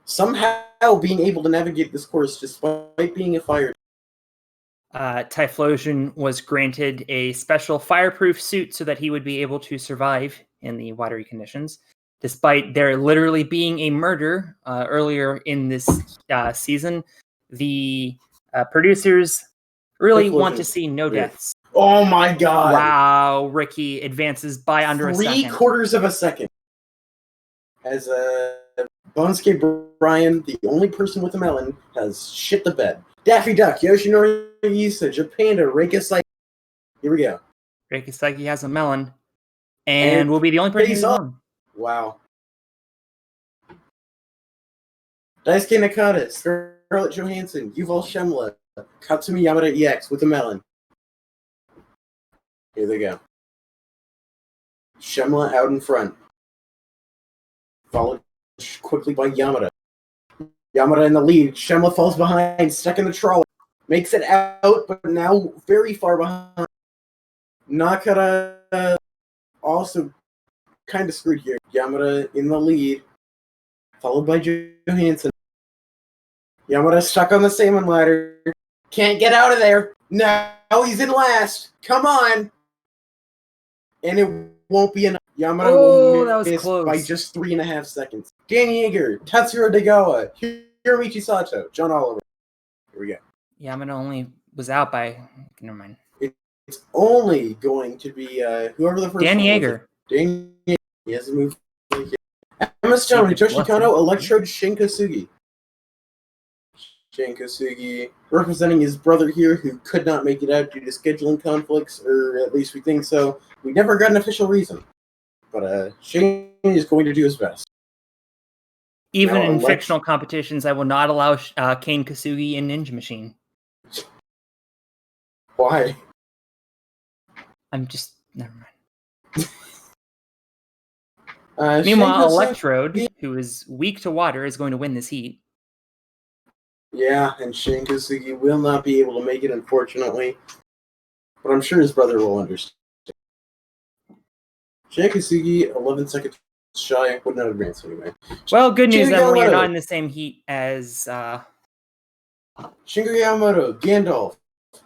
somehow being able to navigate this course despite being a fire. Typhlosion was granted a special fireproof suit so that he would be able to survive in the watery conditions. Despite there literally being a murder earlier in this season, the producers really want to see no Yeah. deaths. Oh my god. Wow, Ricky advances by under a second. 3/4 of a second. As Bonesuke Brian, the only person with a melon, has shit the bed. Daffy Duck, Yoshinori Yusa, Japanda, Reika Saiki. Here we go. Reiki Saiki has a melon, and will be the only person face who's off. on. Wow. Daisuke Nakata, Scarlett Johansson, Yuval Shemla, Katsumi Yamada EX with a melon. Here they go. Shemla out in front. Followed quickly by Yamada. Yamada in the lead. Shemla falls behind, stuck in the trolley. Makes it out, but now very far behind. Nakata also kind of screwed here. Yamada in the lead, followed by Johansson. Yamada stuck on the salmon ladder. Can't get out of there. Now he's in last. Come on. And it won't be enough. Yamada will that was miss close. by just 3.5 seconds. Dan Yeager, Tatsuro Degawa, Hiromichi Sato, John Oliver. Here we go. Yamada only was out by. Never mind. It's only going to be whoever the first Dan one was. Yeager. Dan Yeager. He hasn't moved. Emma Stone, Hitoshi Kano, Electrode, Shin Kosugi. Shin Kosugi representing his brother here, who could not make it out due to scheduling conflicts, or at least we think so. We never got an official reason. But Shane is going to do his best. Even Now, in Alex- fictional competitions, I will not allow Kane Kasugi in Ninja Machine. Why? I'm just never mind. Shin Meanwhile, Kosugi- Electrode, who is weak to water, is going to win this heat. Yeah, and Shin Kosugi will not be able to make it, unfortunately. But I'm sure his brother will understand. Shin Kosugi, 11 seconds shy, would not advance anyway. Well, good news, Shingo Emily, you're Yamamoto. not in the same heat as. Shingo Yamamoto, Gandalf,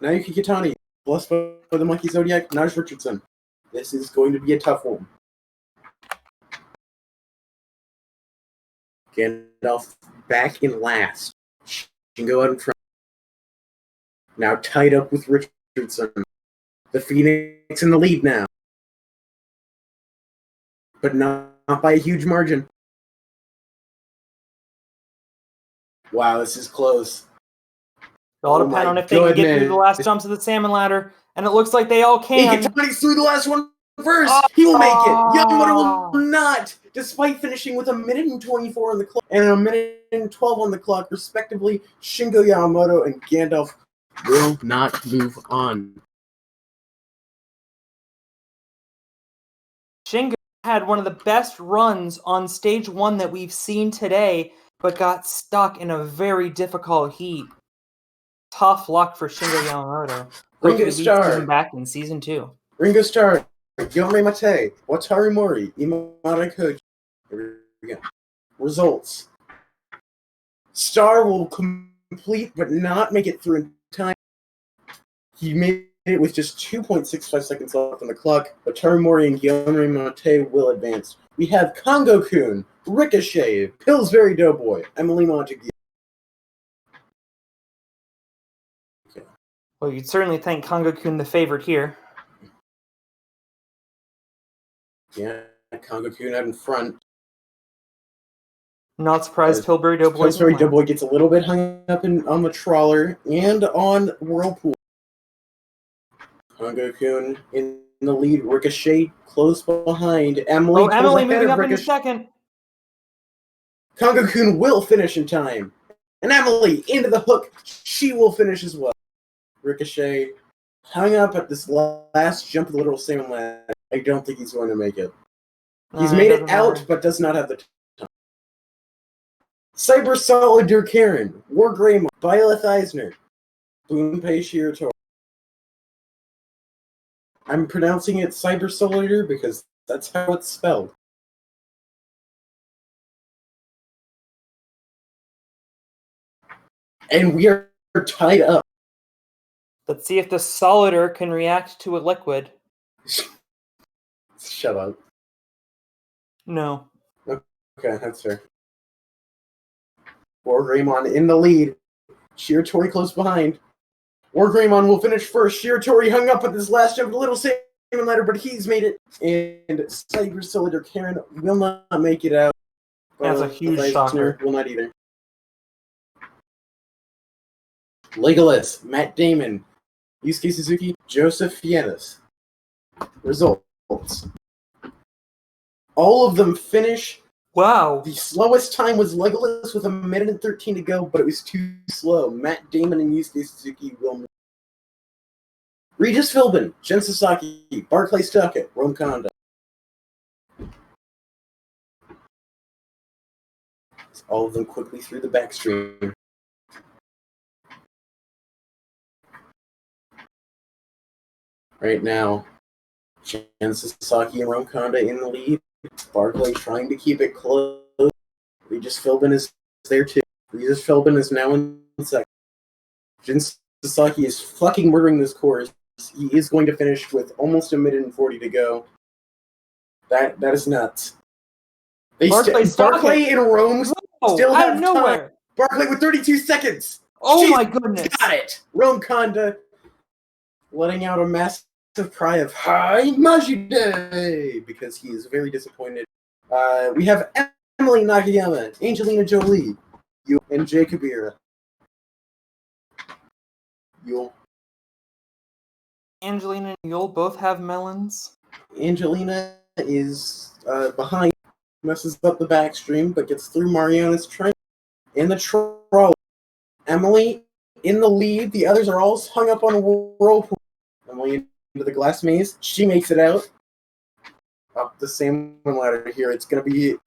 Naoki Kitani, blessed by the Monkey Zodiac, Naj Richardson. This is going to be a tough one. Gandalf back in last. Shingo out in front. Now tied up with Richardson. The Phoenix in the lead now. But not by a huge margin. Wow, this is close. It'll all Oh depend my on if they can get through goodness. the last jumps of the salmon ladder, and it looks like they all can. Ikitani's through the last one first. He will make it. Yamamoto will not, despite finishing with 1:24 on the clock and 1:12 on the clock, respectively. Shingo Yamamoto and Gandalf will not move on. Shingo had one of the best runs on stage 1 that we've seen today, but got stuck in a very difficult heat. Tough luck for Shingo Yamamoto. Ringo Hopefully we see Starr. him back in season 2. Ringo Starr, Yomei Mate, Wataru Mori, Imada Koji. Here we go. Results. Starr will complete but not make it through in time. He made it with just 2.65 seconds left on the clock. Wataru Mori and Yomei Mate will advance. We have Kongo-kun, Ricochet, Pillsbury Doughboy, Emily Montague. Well, you'd certainly think Kongo-kun the favorite here. Yeah, Kongo-kun out in front. Not surprised Pillsbury Doughboy. Pillsbury Doughboy gets a little bit hung up on the trawler and on Whirlpool. Kongo-kun in the lead. Ricochet close behind. Emily pulls Emily ahead moving of up into Ricochet. second. Kongo-kun will finish in time. And Emily into the hook. She will finish as well. Ricochet hung up at this last jump of the literal salmon ladder. I don't think he's going to make it. He's made it out, but does not have the time. Cyber Solider Karen, War Greymon, Byleth Eisner, Boonpei Shiratori. I'm pronouncing it Cyber Solider because that's how it's spelled. And we are tied up. Let's see if the Solider can react to a liquid. Shut up. No. Okay, that's fair. War Greymon in the lead. Shiratori close behind. War Greymon will finish first. Shiratori hung up at this last jump, a little salmon ladder, but he's made it. And Cyber Solider Karen will not make it out. That's a huge shocker. Will not either. Legolas, Matt Damon, Yusuke Suzuki, Joseph Fiennes. Results. All of them finish. Wow. The slowest time was Legolas with 1 minute and 13 to go, but it was too slow. Matt Damon and Yusuke Suzuki will move. Regis Philbin, Jen Sasaki, Barclay Stuckett, Rome Konda. All of them quickly through the backstream. Right now, Jen Sasaki and Rome Konda in the lead. Barclay trying to keep it close. Regis Philbin is there too. Regis Philbin is now in second. Jin Sasaki is fucking murdering this course. He is going to finish with almost 1 minute and 40 to go. That is nuts. Barclay and Rome still have time. Barclay with 32 seconds. Oh my goodness. Got it. Rome Konda letting out a massive cry of "Hi, Majide!" because he is very disappointed. We have Emily Nakayama, Angelina Jolie, and Jay Kabira. Yule. Angelina and Yule both have melons. Angelina is behind, messes up the backstream, but gets through Mariana's train in the troll. Emily in the lead. The others are all hung up on a whirlpool. Emily into the glass maze. She makes it out. Up the same ladder here. It's going to be...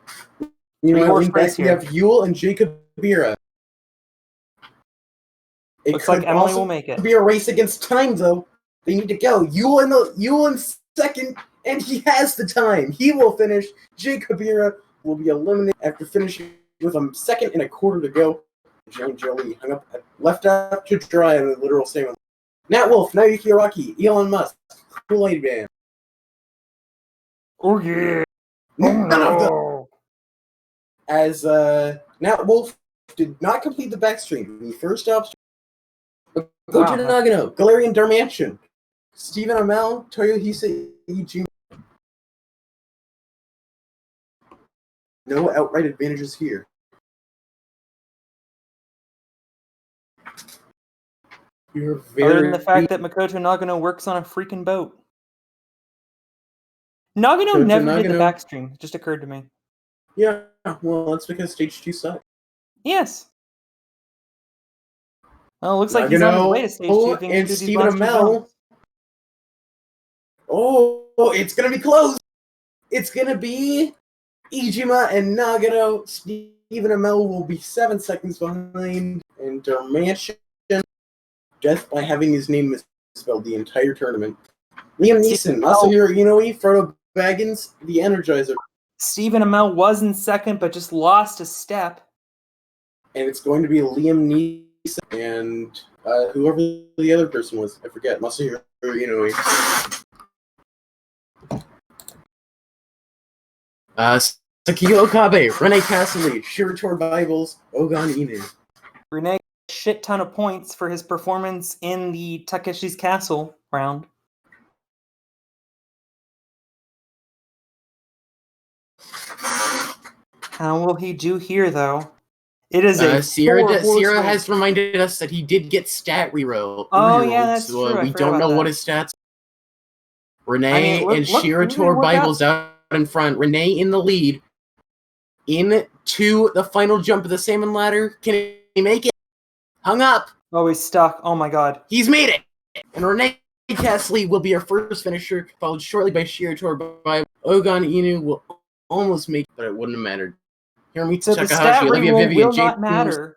You know, we have Yule and Jacob Bira. Looks like Emily will make it. Be a race against time, though. They need to go. Yule in second, and he has the time. He will finish. Jacob Bira will be eliminated after finishing with 1 second and a quarter to go. Joan Jolie hung up, left up to dry in the literal same. Nat Wolf, Naoki Araki, Elon Musk, Kool-Aid Man. Oh yeah. None of them. As Nat Wolf did not complete the backstream. The first obstacle. Gojo Nagano, Galarian Darmanitan, Stephen Amell, Toyohisa Ijima. No outright advantages here. Other than the fact that Makoto Nagano works on a freaking boat. Nagano never did the backstream. It just occurred to me. Yeah, well, that's because Stage 2 sucked. Yes. Well, it looks like he's on his way to Stage 2. And Stephen Amell. Oh, it's going to be close. It's going to be Ijima and Nagano. Stephen Amell will be 7 seconds behind. And Darmanitan, death by having his name misspelled the entire tournament. Liam Neeson, Masahiro Inoue, Frodo Baggins, the Energizer. Stephen Amell was in second, but just lost a step. And it's going to be Liam Neeson and whoever the other person was. I forget. Masahiro Inoue. Sakiyo Okabe, Rene Cassidy, Shirator Bibles, Ogon Inu. Rene shit ton of points for his performance in the Takeshi's Castle round. How will he do here, though? It is a Sierra Sierra has reminded us that he did get stat reroll. Oh, yeah, that's true. I We forgot don't about know what that. his stats. Renee and Shira Tor Bibles out in front. Renee in the lead. Into the final jump of the salmon ladder. Can he make it? Hung up. Oh, he's stuck. Oh my god. He's made it. And Renee Cassidy will be our first finisher, followed shortly by Shira Tor Bibles. Ogon Inu will almost make it, but it wouldn't have mattered. Hiromi So the stat Takahashi, Olivia reroll Vivian, will not Jaden matter.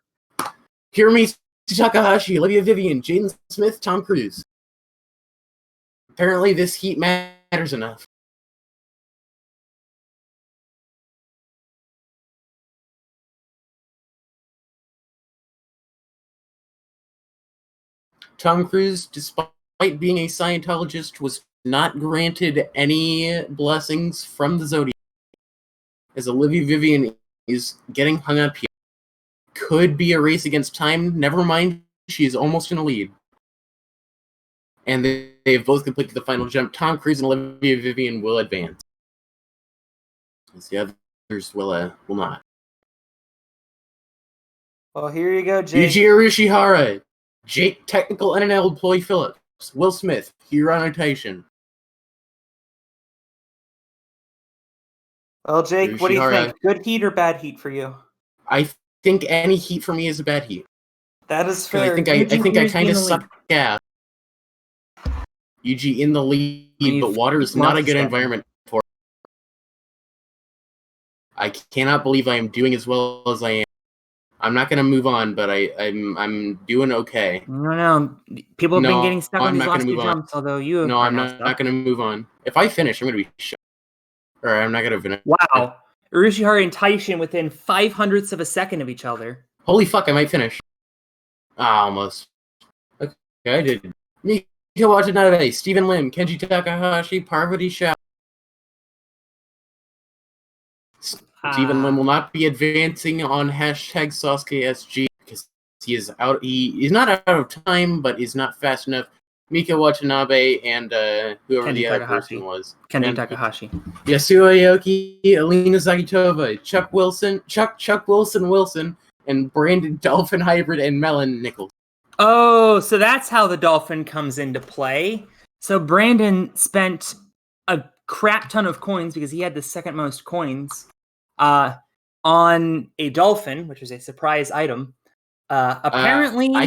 Hiromi Takahashi, Olivia Vivian, Jaden Smith, Tom Cruise. Apparently this heat matters enough. Tom Cruise, despite being a Scientologist, was not granted any blessings from the Zodiac. As Olivia Vivian is getting hung up here. Could be a race against time. Never mind, she is almost in a lead. And they've both completed the final jump. Tom Cruise and Olivia Vivian will advance. As the others will not. Well, here you go, Jake. Yuji Arishihara, Jake Technical NNL employee Phillips, Will Smith, Hero Notation. Well, Jake, what do you Yoshihara. think? Good heat or bad heat for you? I think any heat for me is a bad heat. That is 'Cause fair. I think I kind of suck. Yeah. Yuji in the lead, but water is not a good environment for. I cannot believe I am doing as well as I am. I'm not going to move on, but I'm doing okay. No. People have been getting stuck on I'm these not last gonna two move on. jumps, although you No, are I'm now not going to move on. If I finish, I'm going to be shot. Or I'm not going to finish. Wow. Urushiharu and Taishin within 0.05 of a second of each other. Holy fuck, I might finish. Almost. Okay, I did. Mika Watanabe, Stephen Lim, Kenji Takahashi, Parvati Shah. Stephen Lim will not be advancing on hashtag Sasuke SG because he is out. He is not out of time, but is not fast enough. Mika Watanabe and whoever Kenji the other Takahashi. person was. Kenji Takahashi. Yasuo Aoki, Alina Zagitova, Chuck Wilson, and Brandon Dolphin Hybrid and Melon Nichols. Oh, so that's how the Dolphin comes into play. So Brandon spent a crap ton of coins because he had the second most coins on a Dolphin, which was a surprise item. Apparently, I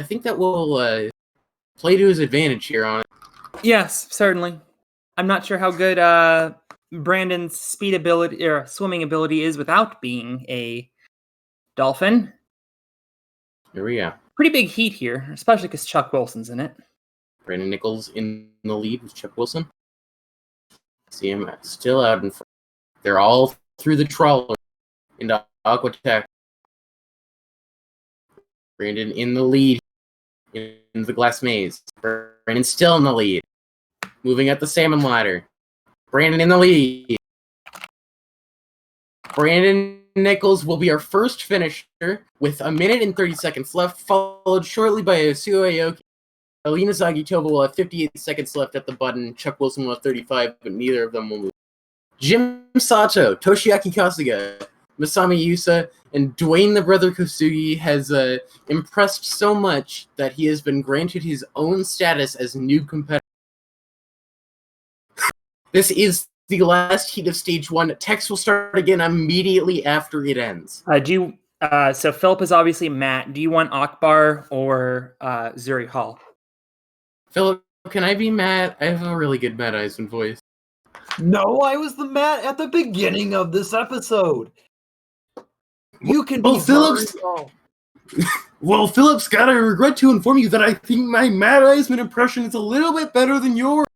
think that will play to his advantage here on it. Yes, certainly. I'm not sure how good Brandon's speed ability or swimming ability is without being a Dolphin. Here we go. Pretty big heat here, especially because Chuck Wilson's in it. Brandon Nichols in the lead with Chuck Wilson. See him still out in front. They're all through the trawler into Aquatech. Brandon in the lead in the glass maze. Brandon still in the lead. Moving up the salmon ladder. Brandon in the lead. Brandon Nichols will be our first finisher with 1 minute and 30 seconds left, followed shortly by Yasuo Aoki. Alina Zagitova will have 58 seconds left at the button. Chuck Wilson will have 35, but neither of them will move. Jim Sato, Toshiaki Kasuga, Masami Yusa, and Dwayne the Brother Kosugi has impressed so much that he has been granted his own status as noob competitor. This is the last heat of stage 1. Text will start again immediately after it ends. So Philip is obviously Matt. Do you want Akbar or Zuri Hall? Philip, can I be Matt? I have a really good Matt Eisman voice. No, I was the Matt at the beginning of this episode. You can be Phillips. Well, Philip Scott, I regret to inform you that I think my Matt Eisman impression is a little bit better than yours.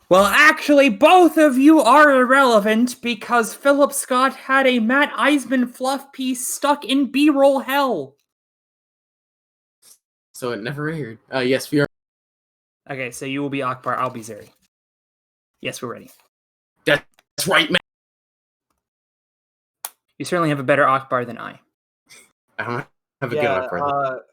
Well, actually, both of you are irrelevant because Philip Scott had a Matt Eisman fluff piece stuck in B-roll hell. So it never aired. Yes, we are. Okay, so you will be Akbar, I'll be Zuri. Yes, we're ready. That's right, Matt. You certainly have a better Akbar than I. I don't have a good Akbar.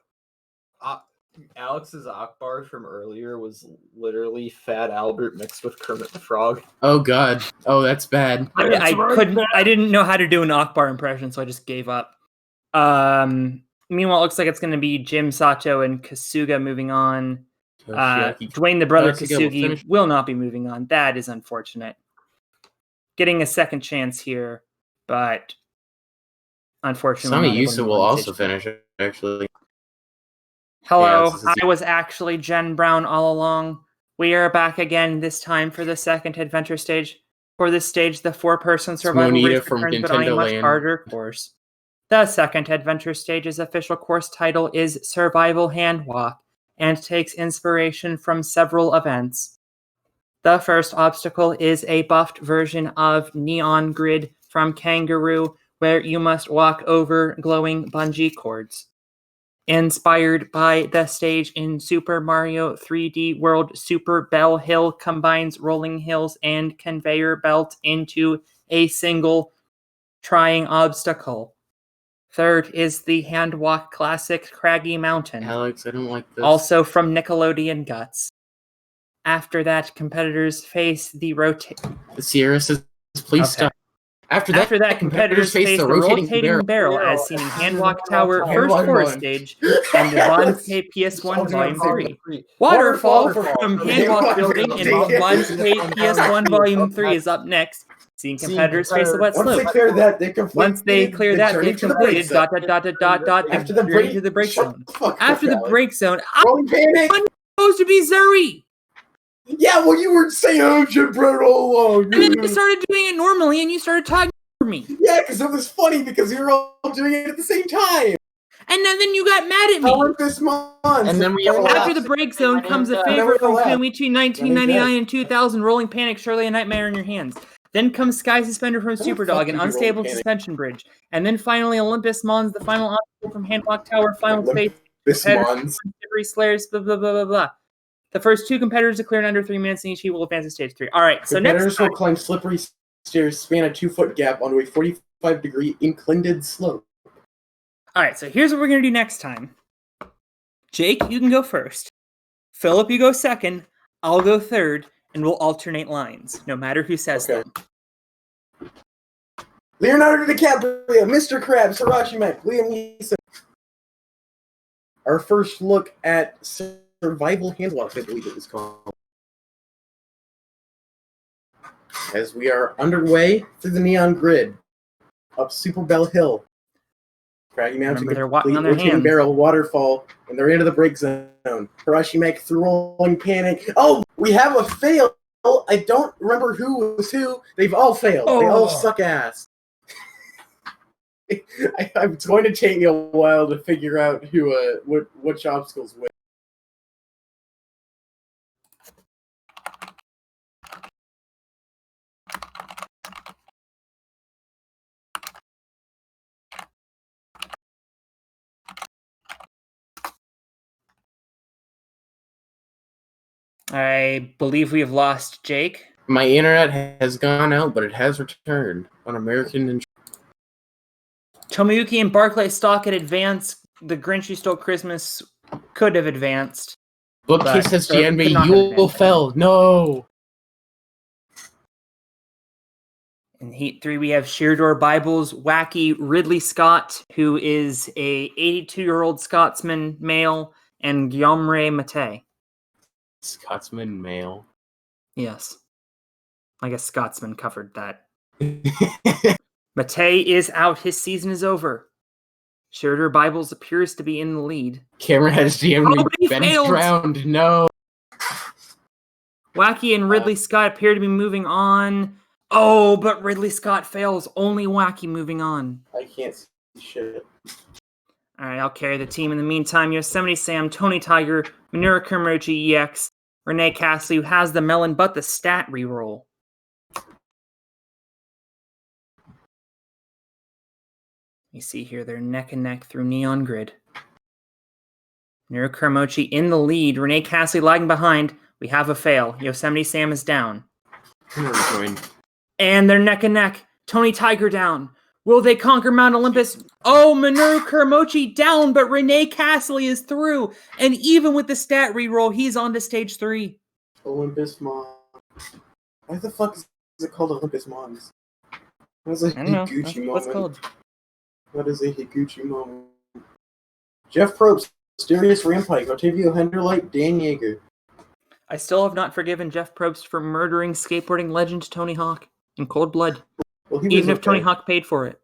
Alex's Akbar from earlier was literally Fat Albert mixed with Kermit the Frog. Oh god. Oh, that's bad. I couldn't. I didn't know how to do an Akbar impression, so I just gave up. Meanwhile, it looks like it's going to be Jim Sato and Kasuga moving on. Toshiaki. Dwayne the brother Kasuga will Kasugi finish. will not be moving on. That is unfortunate. Getting a second chance here, but unfortunately, Sami not able to Yusa move will on also stage. finish, actually. Hello, Yeah, this is- I was actually Jen Brown all along. We are back again, this time for the second adventure stage. For this stage, the four-person survival Monita race from returns, but on a Nintendo much Land. harder course. The second adventure stage's official course title is Survival Handwalk, and takes inspiration from several events. The first obstacle is a buffed version of Neon Grid from Kangaroo, where you must walk over glowing bungee cords. Inspired by the stage in Super Mario 3D World, Super Bell Hill combines rolling hills and conveyor belt into a single trying obstacle. Third is the Handwalk classic Craggy Mountain, Alex, I don't like this. also from Nickelodeon Guts. After that, competitors face the The Sierra says, please Okay. stop. After that, competitors face the rotating barrel as seen in Handwalk Tower First Handwalk Floor one. Stage and the Bond K PS1 Volume 3. Waterfall Waterfall from from Handwalk Handwalk Building and Building. Bond K PS1 Volume 3 is up next. Seeing competitors face the wet Once they slope. clear that, they complete. Once they clear that, they've completed ... After the and break, to the break shut zone. the fuck After up, the Alex. break zone, I'm Rolling panic. supposed to be Zuri! Yeah, well, you were saying I'm Jim Brown all along. And then you started doing it normally and you started talking for me. Yeah, because it was funny because we were all doing it at the same time. And then you got mad at me. Olympus Mons. And then we overlapped. After the break zone comes a And favorite from overlap. Kumichi 1999 and 2000, Rolling Panic, Surely a Nightmare in Your Hands. Then comes Sky Suspender from Superdog, an unstable suspension bridge. And then finally Olympus Mons, the final obstacle from Handlock Tower, Final Space, This Mons. Every Slayers, blah, blah, blah, blah, blah. The first two competitors to clear in under 3 minutes, and each will advance to stage 3. All right, so next Competitors time, will climb slippery stairs, span a 2-foot gap onto a 45-degree inclined slope. all right, so here's what we're going to do next time. Jake, you can go first. Philip, you go second. I'll go third, and we'll alternate lines, no matter who says Okay. them. Leonardo DiCaprio, Mr. Krabs, Hirashi Mek, Liam Neeson. Our first look at Survival Handwalk, I believe it was called. As we are underway through the Neon Grid, up Super Bell Hill. Craggy Mountain, Remember, they're walking on their rotating hands. barrel, waterfall, and they're into the break zone. Hirashi Mek through Rolling Panic. Oh, we have a fail. I don't remember who was who. They've all failed. They all Oh. suck ass. It's going to take me a while to figure out who, which obstacles win. I believe we have lost Jake. My internet has gone out, but it has returned on American and Tomoyuki and Barclay stock at advance. The Grinch Who Stole Christmas could have advanced. Bookcase But- has or GNB. could not have You will advanced. fell. No. In Heat 3, we have Sheardor Bible's wacky Ridley Scott, who is a 82-year-old Scotsman male, and Guillaume Ray Mate. Scotsman male. Yes. I guess Scotsman covered that. Mate is out. His season is over. Sheardor Bibles appears to be in the lead. Camera has GNB. Oh, he Ben's failed. drowned. No. Wacky and Ridley Scott appear to be moving on. Oh, but Ridley Scott fails. Only Wacky moving on. I can't see shit. All right, I'll carry the team. In the meantime, Yosemite Sam, Tony Tiger, Minura Kurmochi EX, Renee Castley, who has the melon but the stat reroll. You see here, they're neck and neck through Neon Grid. Minura Kurmochi in the lead. Renee Castley lagging behind. We have a fail. Yosemite Sam is down. I'm gonna rejoin. And they're neck and neck. Tony Tiger down. Will they conquer Mount Olympus? Oh, Minoru Kuramochi down, but Renee Castley is through. And even with the stat reroll, he's on to stage 3. Olympus Mons. Why the fuck is it called Olympus Mons? That's a I don't know. Higuchi That's moment. what it's called. What is a Higuchi moment? Jeff Probst, Darius Rampike, Octavio Henderlight, Dan Yeager. I still have not forgiven Jeff Probst for murdering skateboarding legend Tony Hawk in cold blood, Well, he was even if okay. Tony Hawk paid for it.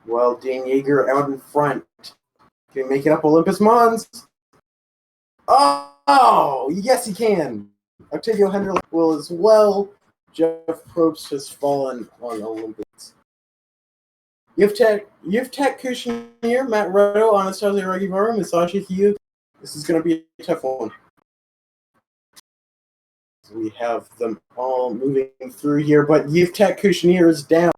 Well, Dan Yeager out in front. Can he make it up Olympus Mons? Oh, yes he can. Octavio Henderlight will as well. Jeff Probst has fallen on Olympus. Yevtek Kushner, Matt Retto, Anastasia Regivaru, Masashi Hugh. This is going to be a tough one. So we have them all moving through here, but Yevtek Kushner is down.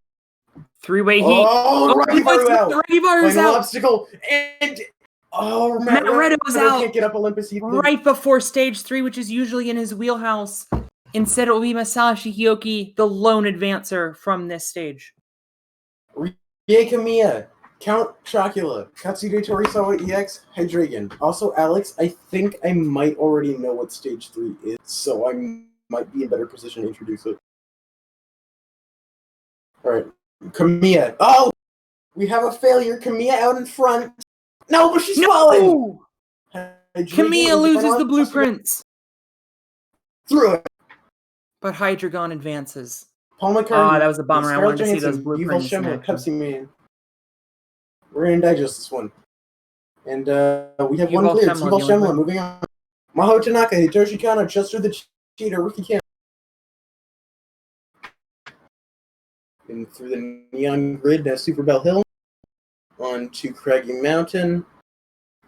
3-way heat. Oh, Regivaru out. Regivaru's Final out. obstacle. And Matt Retto was out. Can't get up Olympus either. Right before stage 3, which is usually in his wheelhouse. Instead, it will be Masashi Hioki, the lone advancer from this stage. Rie Kamiya, Count Chocula, Katsude Torisawa EX, Hydreigon. Also, Alex, I think I might already know what stage 3 is, so I might be in better position to introduce it. Alright, Kamiya. Oh! We have a failure. Kamiya out in front. No, but she's falling! Kamiya loses the blueprints. Through it. But Hydreigon advances. Paul McCartney. That was a bummer. I wanted to see those Evil blueprints. in Shimmer, action. Pepsi Man. We're going to digest this one. And we have one Yuval cleared. Shemla, Yuval the only Shemla, one. moving on. Maho Tanaka, Hitoshi Kano, Chester the Cheater, Ricky Camp. And through the neon grid, now Super Bell Hill. On to Craggy Mountain.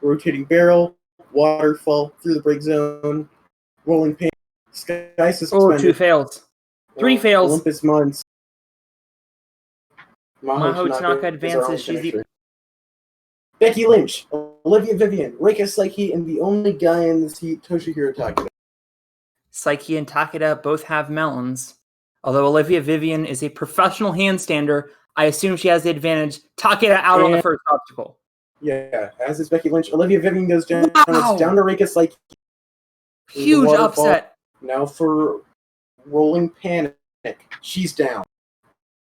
Rotating Barrel. Waterfall. Through the break zone. Rolling Pain. Sky Suspended. 2 fails. 3 fails. Olympus Mons. Maho Tanaka is our own advances. She's the finisher. Becky Lynch, Olivia Vivian, Reika Psyche, and the only guy in this heat, Toshihiro Takeda. Psyche and Takeda both have melons. Although Olivia Vivian is a professional handstander, I assume she has the advantage. Takeda out on the first obstacle. Yeah, as is Becky Lynch. Olivia Vivian goes down. Wow. It's down to Reika Psyche. Huge upset. Now for Rolling Panic. She's down.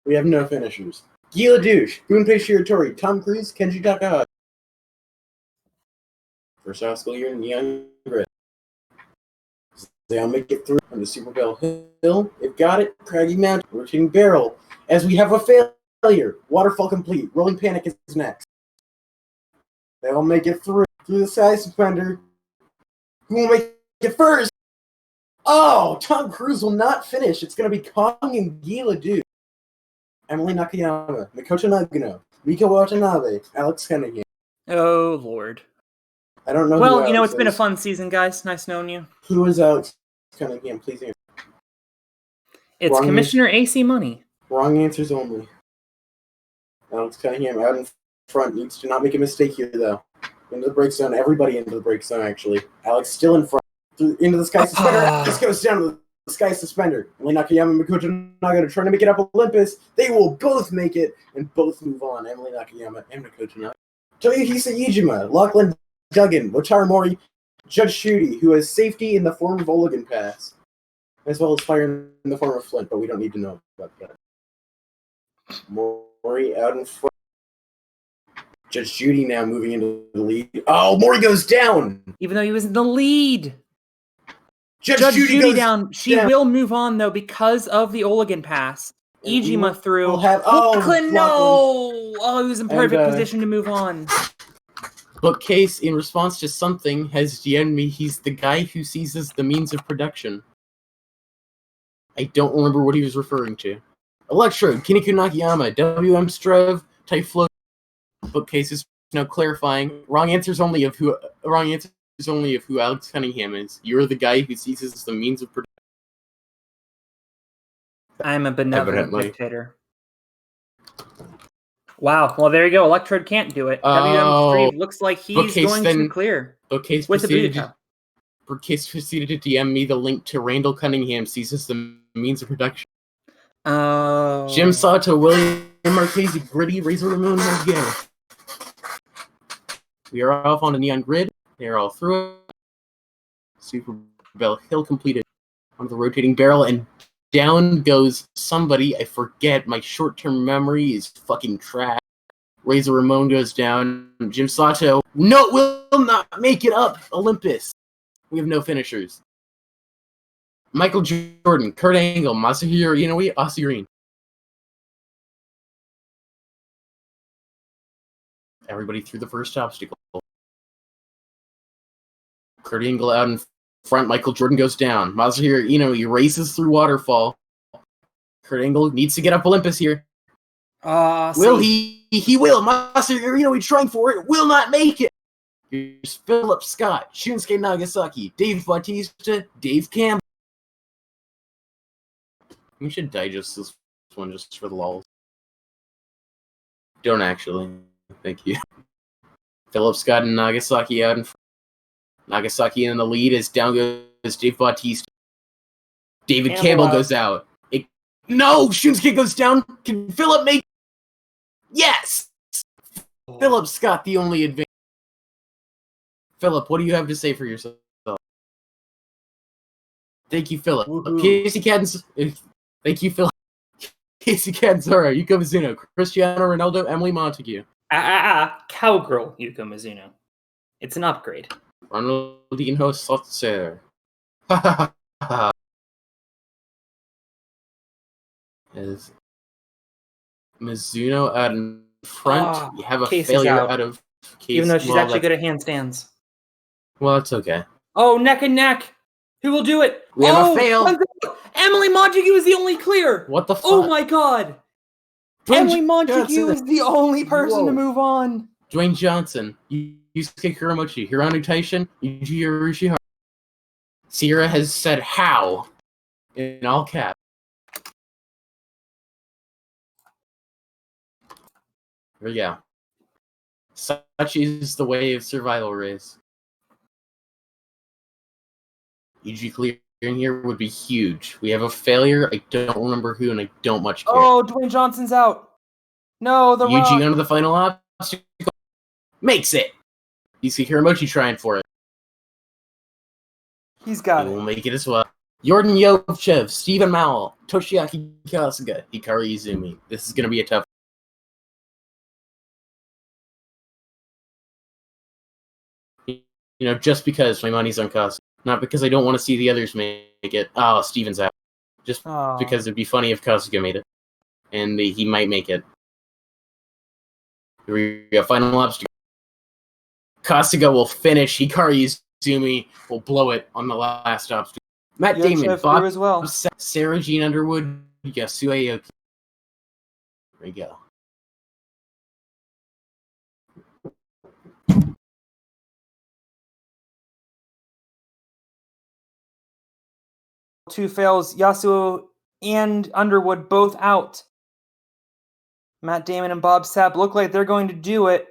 We have no finishers. Gila Douche, Gunpei Shiratori, Tom Cruise, Kenji Takahashi. First obstacle here in Neon Grid. They'll make it through on the Super Bell Hill. They've got it. Craggy Mountain, Rotating Barrel. As we have a failure. Waterfall complete. Rolling Panic is next. They all make it through the Sky Suspender. Who will make it first? Oh, Tom Cruise will not finish. It's going to be Kong and Gila Douche. Emily Nakayama, Mikoto Nagano, Miko Watanabe, Alex Cunningham. Oh, Lord. I don't know. Well, who you know, Alex it's been a is. fun season, guys. Nice knowing you. Who is Alex Cunningham? Please answer. It's Wrong Commissioner AC Money. Wrong answers only. Alex Cunningham out in front needs to not make a mistake here, though. Into the break zone. Everybody into the break zone, actually. Alex still in front. Into the Sky Suspender. This goes down to the Sky Suspender. Emily Nakayama and Mikoto Nagano trying to make it up Olympus. They will both make it and both move on. Emily Nakayama and Mikoto Nagano. Toyohisa Iijima, Lachlan Duggan, Wataru Mori, Judge Shudy, who has safety in the form of Oligan Pass, as well as fire in the form of Flint, but we don't need to know about that. Mori out in front. Judge Judy now moving into the lead. Oh, Mori goes down! Even though he was in the lead. Judge Judy goes down. She down. will move on, though, because of the Oligan Pass. And we Iijima through. will have- Lachlan, no! Lachlan. Oh, he was in perfect And, position to move on. Bookcase, in response to something, has DM'd me he's the guy who seizes the means of production. I don't remember what he was referring to. Electrode, Kiniku Nakayama, WM Strev, Typhlo. Bookcase is now clarifying. Wrong answers only of who Alex Cunningham is. You're the guy who seizes the means of production. I'm a benevolent Evidently. dictator. Well, there you go. Electrode can't do it. Oh, WM Street looks like he's Bookcase going then- to clear Bookcase with the proceeded Budokan. to Bookcase proceeded to DM me the link to Randall Cunningham seizes the means of production. Oh. Jim Sato, William Marchese, Gritty, Razor Ramon, and Gale. We are off on a neon grid. They are all through it. Super Bell Hill completed on the rotating barrel, and down goes somebody. I forget. My short-term memory is fucking trash. Razor Ramon goes down. Jim Sato, no, will not make it up. Olympus. We have no finishers. Michael Jordan, Kurt Angle, Masahiro Inoue, Aussie Green. Everybody through the first obstacle. Kurt Angle out in front. Michael Jordan goes down. Masahiro Inoue races through waterfall. Kurt Angle needs to get up Olympus here. Will he? He will. Masahiro Inoue trying for it. Will not make it. Here's Philip Scott, Shunsuke Nagasaki, Dave Bautista, Dave Campbell. We should digest this one just for the lulz. Don't actually. Thank you. Philip Scott and Nagasaki out in front. Nagasaki in the lead as down goes Dave Bautista. David Campbell goes out. No! Shunsuke goes down. Can Philip make... Yes! Philip Scott, the only advantage. Philip, what do you have to say for yourself? Thank you, Philip. Casey Catanzaro. Thank you, Philip. Casey Catanzaro, Yuka Mizuno, Cristiano Ronaldo, Emily Montague. Cowgirl Yuka Mizuno. It's an upgrade. Ronaldinho Sotzer. Is Mizuno out in front? You have a Casey's failure out of Casey. even though she's actually good at handstands. Well, it's okay. Oh, neck and neck. Who will do it? We have a fail. Emily Montague is the only clear. What the fuck? Oh my god. Emily Montague is the only person to Whoa. move on. Dwayne Johnson, Yusuke Kuramochi, Hiromu Taishin, Yuji Urushihara. Sierra has said how in all caps. Here we go. Such is the way of survival race. EG clearing here would be huge. We have a failure. I don't remember who, and I don't much care. Oh, Dwayne Johnson's out. No, the Yuji Rock. onto the final obstacle. Makes it. Yusuke Kuramochi trying for it. He's got He it. will make it as well. Jordan Yovchev, Stephen Mowell, Toshiaki Kasuga, Hikaru Izumi. This is going to be a tough. Just because my money's on Kasuga. Not because I don't want to see the others make it. Oh, Steven's out. Just Oh. because it'd be funny if Kasuga made it. And he might make it. Here we go, final obstacle. Kasuga will finish. Hikaru Izumi will blow it on the last obstacle. Matt Damon, Yovchev Bob through as well. Sarah Jean Underwood, Yasuo Aoki. There we go. Two fails. Yasuo and Underwood both out. Matt Damon and Bob Sapp look like they're going to do it.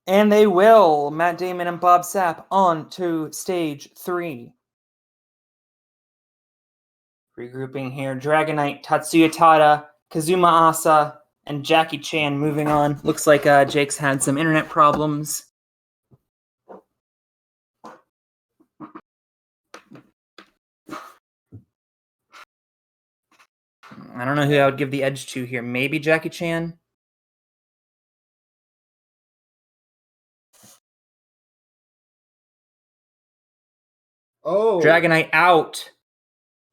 And they will. Matt Damon and Bob Sapp on to stage 3. Regrouping here. Dragonite, Tatsuya Tada, Kazuma Asa, and Jackie Chan moving on. Looks like Jake's had some internet problems. I don't know who I would give the edge to here. Maybe Jackie Chan? Oh. Dragonite out.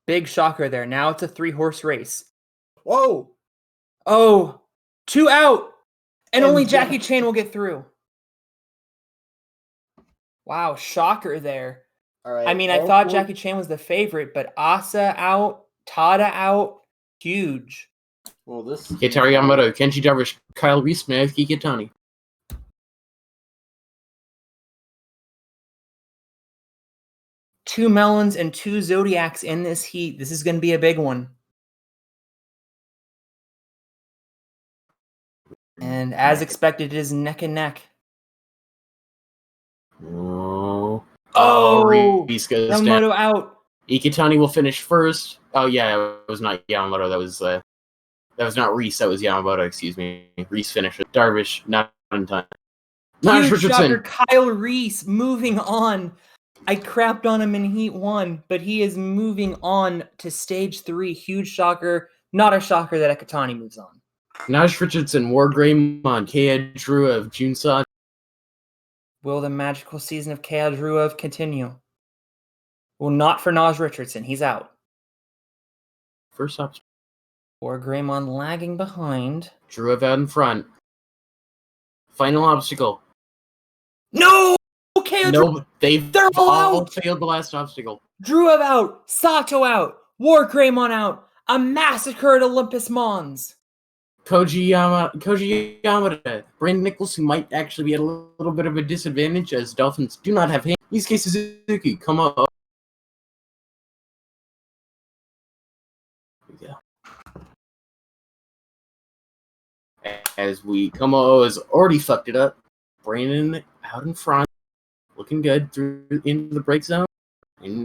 Big shocker there. Now it's a 3-horse race. Whoa. Oh, 2 out. And And only Jack- Jackie Chan will get through. Wow, shocker there. All right. I mean, I all thought four- Jackie Chan was the favorite, but Asa out, Tada out, huge. Well, this. Keitaro Yamamoto, Kenji Darvish, Kyle Reese, Naoki Kitani. Two Melons and 2 Zodiacs in this heat. This is going to be a big one. And as expected, it is neck and neck. Oh, Oh, Reese goes down. Yamamoto out. Ikitani will finish first. Oh yeah, it was not Yamamoto. That was That was not Reese, that was Yamamoto, excuse me. Reese finished with Darvish, not in time. Josh Huge Richardson. shocker, Kyle Reese moving on. I crapped on him in Heat 1, but he is moving on to Stage 3. Huge shocker. Not a shocker that Ekatani moves on. Josh Richardson, War Greymon, Kea Drew of Junsan. Will the magical season of Kale Druev continue? Well, not for Naj Richardson. He's out. First up, Or Greymon lagging behind. Drew out in front. Final obstacle. No! Kale No, they're all all out! failed the last obstacle. Druev out. Sato out. War Greymon out. A massacre at Olympus Mons. Koji Yamada, Brandon Nichols, who might actually be at a little bit of a disadvantage as Dolphins do not have him. Yusuke Suzuki, come on. Yeah. As Como has already fucked it up. Brandon out in front, looking good through into the break zone, and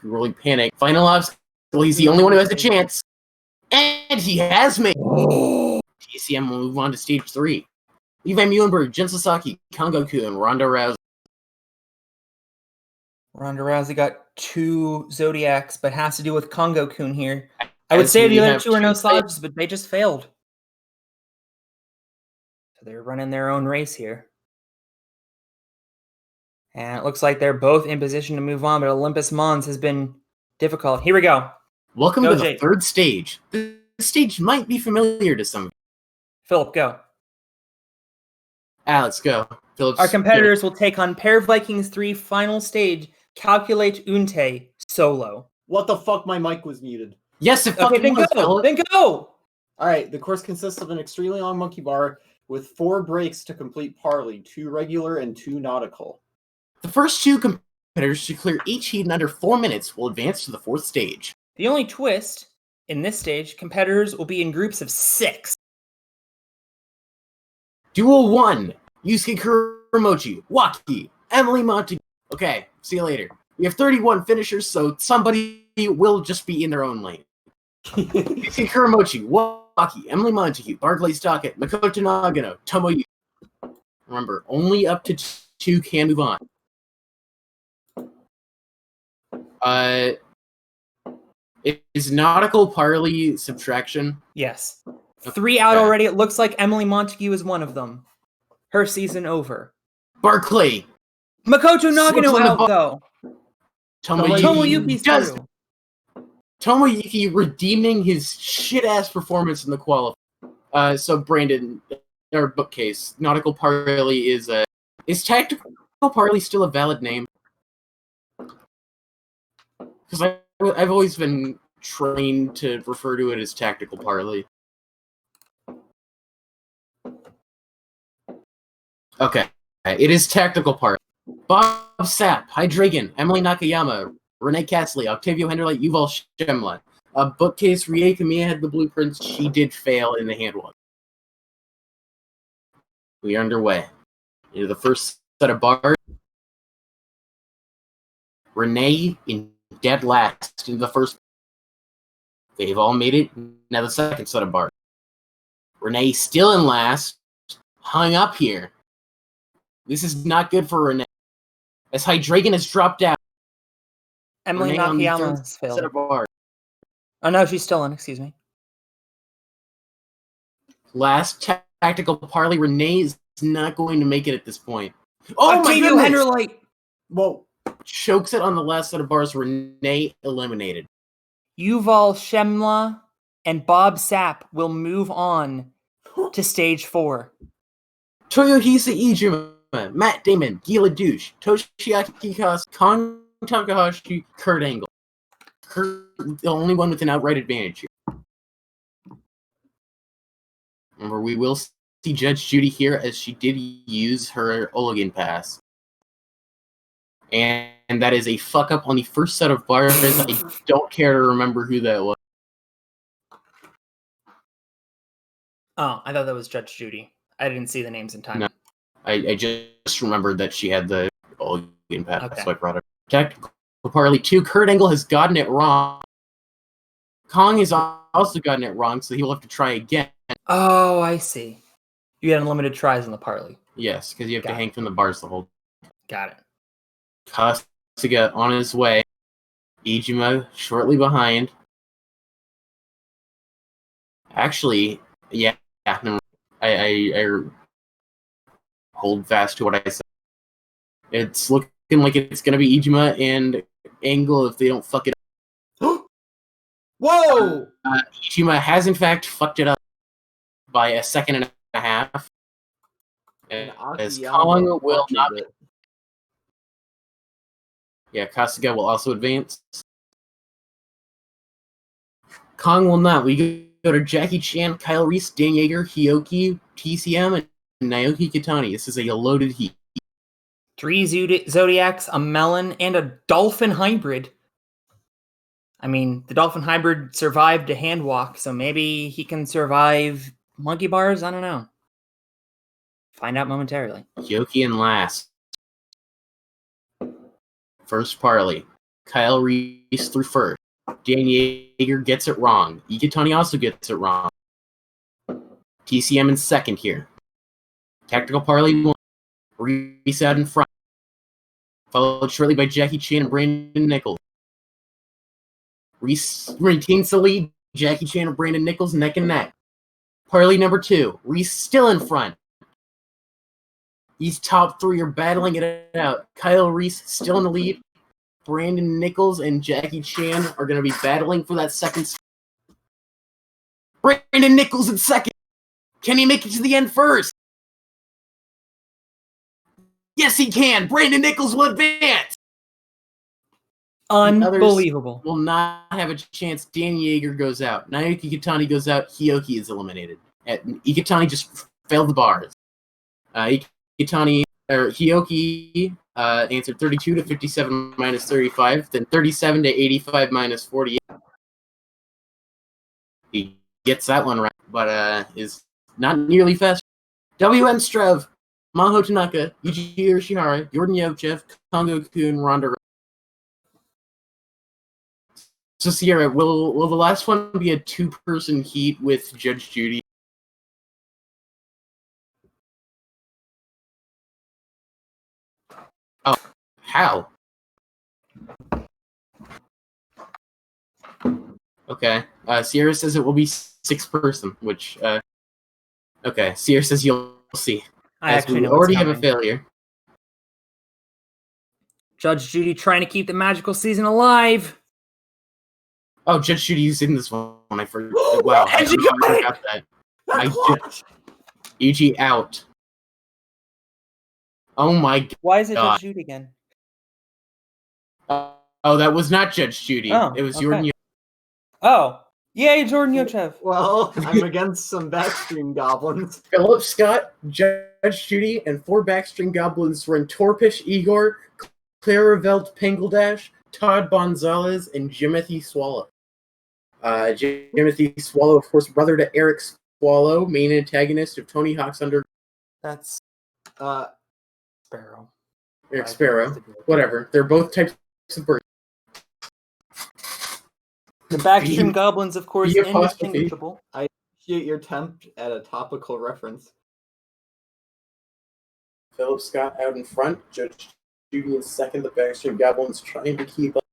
really panic. Final obstacle, he's the only one who has a chance, and he has made. TCM will move on to stage 3. Levi Muhlenberg, Jin Sasaki, Kangoku, and Ronda Rousey. Ronda Rousey got 2 Zodiacs, but has to do with Kongo-kun here. I would As say we the other have 2 are no two slouches, but they just failed. So they're running their own race here. And it looks like they're both in position to move on, but Olympus Mons has been difficult. Here we go. Welcome Go, to the Jake. third stage. This stage might be familiar to some. Philip, go. Alex, go. Phillips, Our competitors will take on Pair Vikings 3 final stage, Calculate Unte solo. What the fuck? My mic was muted. Yes, it Okay, fucking then was, go. Philip. Then go. All right, the course consists of an extremely long monkey bar with 4 breaks to complete parley, 2 regular and 2 nautical. The first 2 competitors to clear each heat in under 4 minutes will advance to the 4th stage. The only twist in this stage, competitors will be in groups of 6. Duel 1, Yusuke Kuramochi, Waki, Emily Montague. Okay, see you later. We have 31 finishers, so somebody will just be in their own lane. Yusuke Kuramochi, Waki, Emily Montague, Barclays Docket, Makoto Nagano, Tomoyu. Remember, only up to 2 can move on. Is nautical parley subtraction? Yes. 3 out already. It looks like Emily Montague is one of them. Her season over. Barclay. Makoto Slips Nagano on the out, ball. though. Tomoyuki's does. through. Tomoyuki redeeming his shit-ass performance in the qualifier. So Brandon, our bookcase, nautical parley is tactical parley still a valid name? Because I've always been trained to refer to it as tactical parley. Okay, it is tactical parley. Bob Sapp, Hydreigon, Emily Nakayama, Renee Katsley, Octavio Henderlight, Yuval Shemla. Bookcase, Rie Kamiya had the blueprints. She did fail in the hand walk. We are underway. Into the first set of bars. Renee in dead last into the first. They've all made it. Now the second set of bars. Renee still in last. Hung up here. This is not good for Renee. As Hydreigon has dropped out. Emily Renee on the Nakayama third has set failed. of bars. Oh, no, she's still in. Excuse me. Last tactical parley. Renee is not going to make it at this point. Oh Octavio my goodness! Henderlight. Whoa. Chokes it on the last set of bars. Renee eliminated. Yuval Shemla and Bob Sapp will move on to stage 4. Toyohisa Iijima, Matt Damon, Gila Douche, Toshiaki Kasa, Kong Takahashi, Kurt Angle. Kurt, the only one with an outright advantage here. Remember, we will see Judge Judy here as she did use her Ologan pass. And that is a fuck up on the first set of bars. I don't care to remember who that was. Oh, I thought that was Judge Judy. I didn't see the names in time. No. I just remembered that she had the Ologan pass, Okay. so I brought it. Tactical parley 2, Kurt Angle has gotten it wrong. Kurt, the only one with an outright advantage here. Remember, we will see Judge Judy here as she did use her Ologan pass. And that is a fuck up on the first set of bars. I don't care to remember who that was. Kong has also gotten it wrong, so he will have to try again. Oh, I see. You had unlimited tries on the parley. Yes, because you have to Got hang it. from the bars the whole. Got it. Kasuga on his way. Ijima shortly behind. Actually, yeah. No, I hold fast to what I said. It's looking like it's gonna be Ijima and Angle if they don't fuck it up. Whoa! Ijima has in fact fucked it up by a second and a half. And As Akiyama Kong will butchered not. it. Yeah, Kasuga will also advance. Kong will not. We go to Jackie Chan, Kyle Reese, Dan Yeager, Hioki, TCM, and Naoki Kitani. This is a loaded heat. 3 Zodiacs, a melon, and a dolphin hybrid. I mean, the dolphin hybrid survived a hand walk, so maybe he can survive monkey bars? I don't know. Find out momentarily. Hioki in last. First parley. Kyle Reese through first. Dan Yeager gets it wrong. Ikitani also gets it wrong. TCM in second here. Tactical parley 1. Reese out in front. Followed shortly by Jackie Chan and Brandon Nichols. Reese retains the lead. Jackie Chan and Brandon Nichols neck and neck. Parley number 2. Reese still in front. These top 3 are battling it out. Kyle Reese still in the lead. Brandon Nichols and Jackie Chan are going to be battling for that second spot. Brandon Nichols in second. Can he make it to the end first? Yes, he can. Brandon Nichols will advance. Unbelievable. Will not have a chance. Dan Yeager goes out. Naoki Kitani goes out. Hioki is eliminated. Ikitani just failed the bars. Hioki answered 32 to 57 minus 35, then 37 to 85 minus 48. He gets that one right, but is not nearly fast. WM Strev, Maho Tanaka, Yuji Yoshihara, Jordan Yevchev, Kongo Kun, Ronda. So Sierra, will the last one be a 2-person heat with Judge Judy? Oh, how? Okay. Sierra says it will be 6-person, which okay. Sierra says you'll see. I actually know already what's have a coming. failure. Judge Judy trying to keep the magical season alive. Oh, Judge Judy's in this one. I forgot. Wow, I And you got it! forgot that. That I clutch! Yuji out. Oh my god. Why is it God. Judge Judy again? Oh, that was not Judge Judy. Oh, it was okay. Jordan. Oh, yay, Jordan Yochev. Well, I'm against some backstream goblins. Philip Scott, Judge Judy, and 4 backstring goblins run Torpish Igor, Claravelt Pengeldash, Todd Gonzalez, and Jimothy Swallow. Jimothy Swallow, of course, brother to Eric Swallow, main antagonist of Tony Hawk's Under. That's Sparrow. Eric Sparrow. Whatever. They're both types of birds. The Backstream Goblins, of course, the apostrophe. indistinguishable. I appreciate your attempt at a topical reference. Philip Scott out in front. Judge Judy in second. The Backstream Goblins trying to keep up.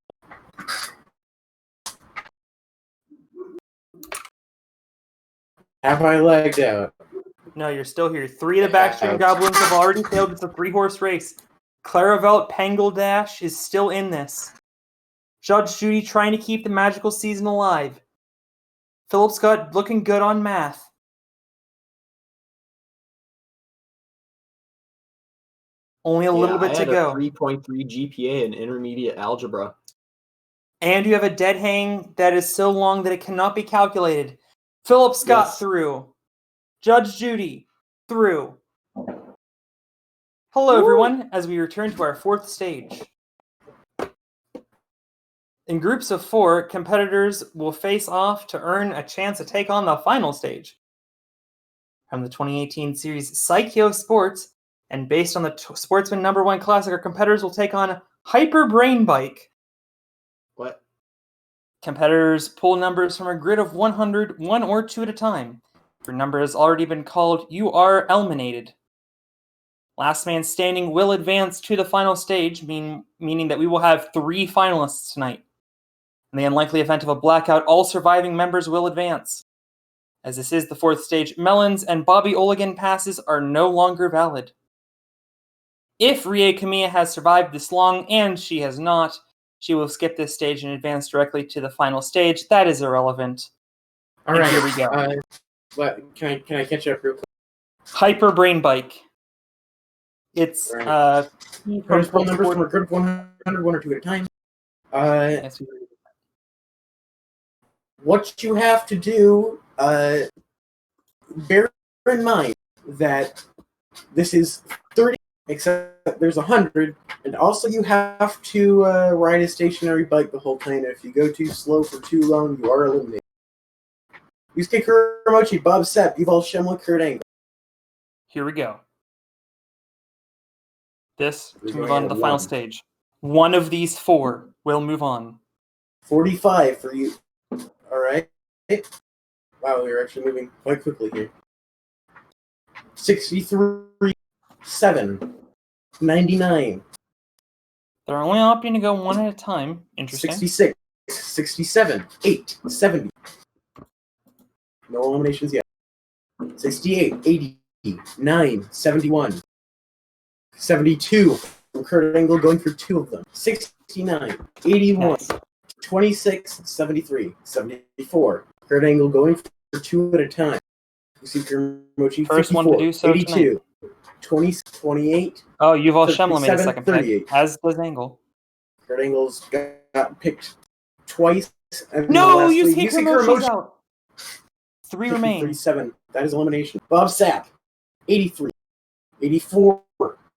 Have I lagged out? No, you're still here. 3 of the Backstream Goblins have already failed. It's a 3-horse race. Claravelt Pengeldash is still in this. Judge Judy trying to keep the magical season alive. Philip Scott looking good on math. Only a little bit to go. I had a 3.3 GPA in intermediate algebra. And you have a dead hang that is so long that it cannot be calculated. Philip Scott Yes. through. Judge Judy through. Hello, everyone, as we return to our 4th stage. In groups of 4, competitors will face off to earn a chance to take on the final stage. From the 2018 series Psycho Sports, and based on the Sportsman #1 Classic, our competitors will take on Hyper Brain Bike. What? Competitors pull numbers from a grid of 100, one or two at a time. If your number has already been called, you are eliminated. Last man standing will advance to the final stage, meaning that we will have 3 finalists tonight. In the unlikely event of a blackout, all surviving members will advance. As this is the 4th stage, Melons and Bobby Oligan passes are no longer valid. If Rie Kamiya has survived this long, and she has not, she will skip this stage and advance directly to the final stage. That is irrelevant. All And right. here we go. Can I catch up real quick? Hyper Brain Bike. It's Right. First pull numbers from a group of 100, one or two at a time. Yes, we- What you have to do, bear in mind that this is 30, except there's 100, and also you have to ride a stationary bike the whole time. If you go too slow for too long, you are eliminated. Yusuke Kuramochi, Bob Sepp, Yuval Shemla, Kurt Angle. Here we go. This We're to move going on to at the final one. stage. One of these 4 will move on. 45 for you. All right. Wow, we're actually moving quite quickly here. 63, 7, 99, They're only opting to go one at a time. Interesting. 66, 67, 8, 70. No eliminations yet. 68, 80, 9, 71. 72 from Kurt Angle going for 2 of them. 69, 81, Nice. 26, 73, 74. Kurt Angle going for 2 at a time. You see Kuramochi, First 54, one to do so 82, 20, 28. Oh, Yuval Shemla made a 37, second 38. pick, as does Angle. Kurt Angle's got picked twice. And No, lastly, Yusuke Kuramochi's out. 3 remain. 37. That is elimination. Bob Sapp, 83, 84,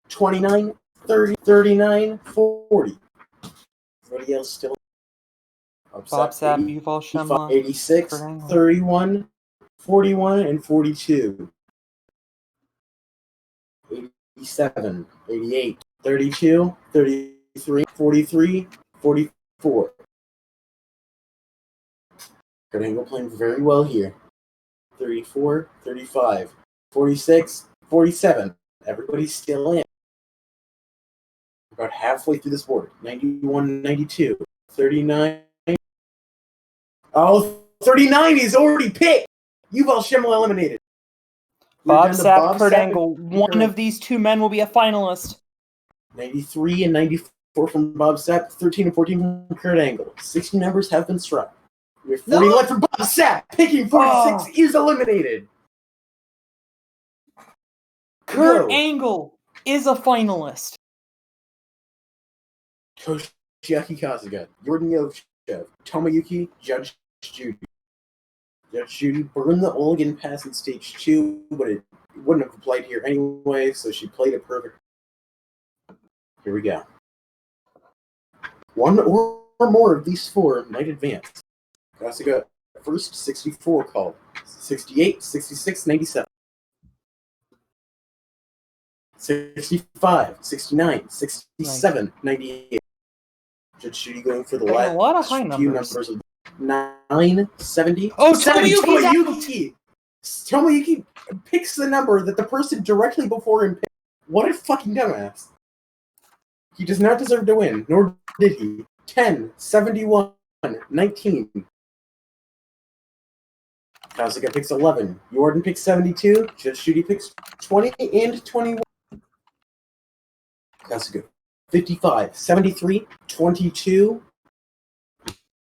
29, 30, 39, 40. Everybody else still. Bob Sapp, Yuval 85, Shemla, 86, Kurt Angle. 31, 41, and 42. 87, 88, 32, 33, 43, 44. Kurt Angle playing very well here. 34, 35, 46, 47. Everybody's still in. About halfway through this board. 91, 92, 39. Oh, 39 is already picked! Yuval Shemla eliminated. We're Bob down to Sapp, Kurt Sapp Angle. One of these 2 men will be a finalist. 93 and 94 from Bob Sapp, 13 and 14 from Kurt Angle. 60 numbers have been struck. We have 40 left for Bob Sapp. Picking 46 is eliminated. Kurt Whoa. Angle is a finalist. Toshiaki Kasuga, Jordan Yovchev, Tomoyuki, Judge Judy. Judge Judy burned the Oligan pass in stage 2, but it wouldn't have applied here anyway, so she played it perfect. Here we go. 1 or more of these 4 might advance. Kasuga first, 64 called. 68, 66, 97. 65, 69, 67, 98. Judge Judy going for the Getting a last lot of high few numbers. numbers of 9, 70. Oh, 70, Tomoyuki's out! Tomoyuki picks the number that the person directly before him picked. What a fucking dumbass. He does not deserve to win, nor did he. 10, 71, 19. Kasuga picks 11. Jordan picks 72. Judge Judy picks 20 and 21. Kasuga 55, 73, 22.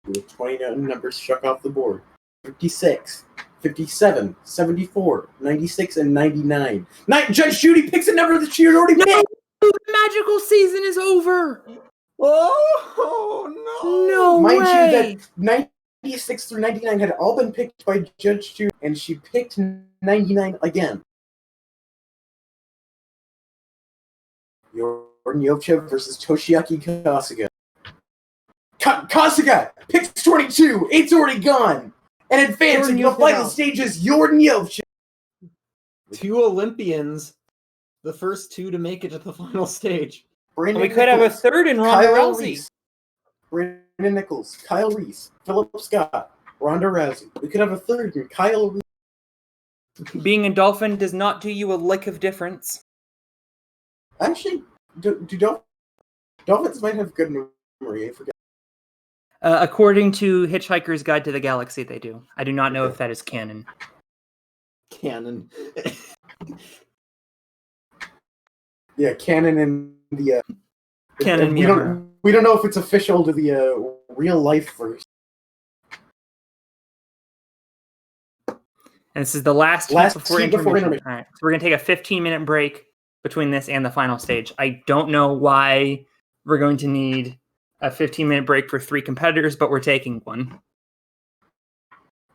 With 20 numbers struck off the board. 56, 57, 74, 96, and 99. Judge Judy picks a number that she had already picked. The magical season is over. Oh no! No Mind way. you, that 96 through 99 had all been picked by Judge Judy, and she picked 99 again. Jordan Yovchev versus Toshiaki Kasuga. Kasuga picks 22. It's already gone. And advancing to the final stage is Jordan Yovchev. 2 Olympians, the first 2 to make it to the final stage. Brandon We could have a Nichols, third in Ronda Kyle Rousey. Reese. Brandon Brandon Nichols, Kyle Reese, Philip Scott, Ronda Rousey. We could have a third in Kyle Reese. Being a Dolphin does not do you a lick of difference. Actually, do Dolphins might have good memory. I forget. According to Hitchhiker's Guide to the Galaxy, they do. I do not know if that is canon. Canon. Yeah, canon in the Canon. we don't know if it's official to the real life verse. And this is the last heat before intermission. All right, so we're gonna take a 15-minute break between this and the final stage. I don't know why we're going to need a 15-minute break for 3 competitors, but we're taking one.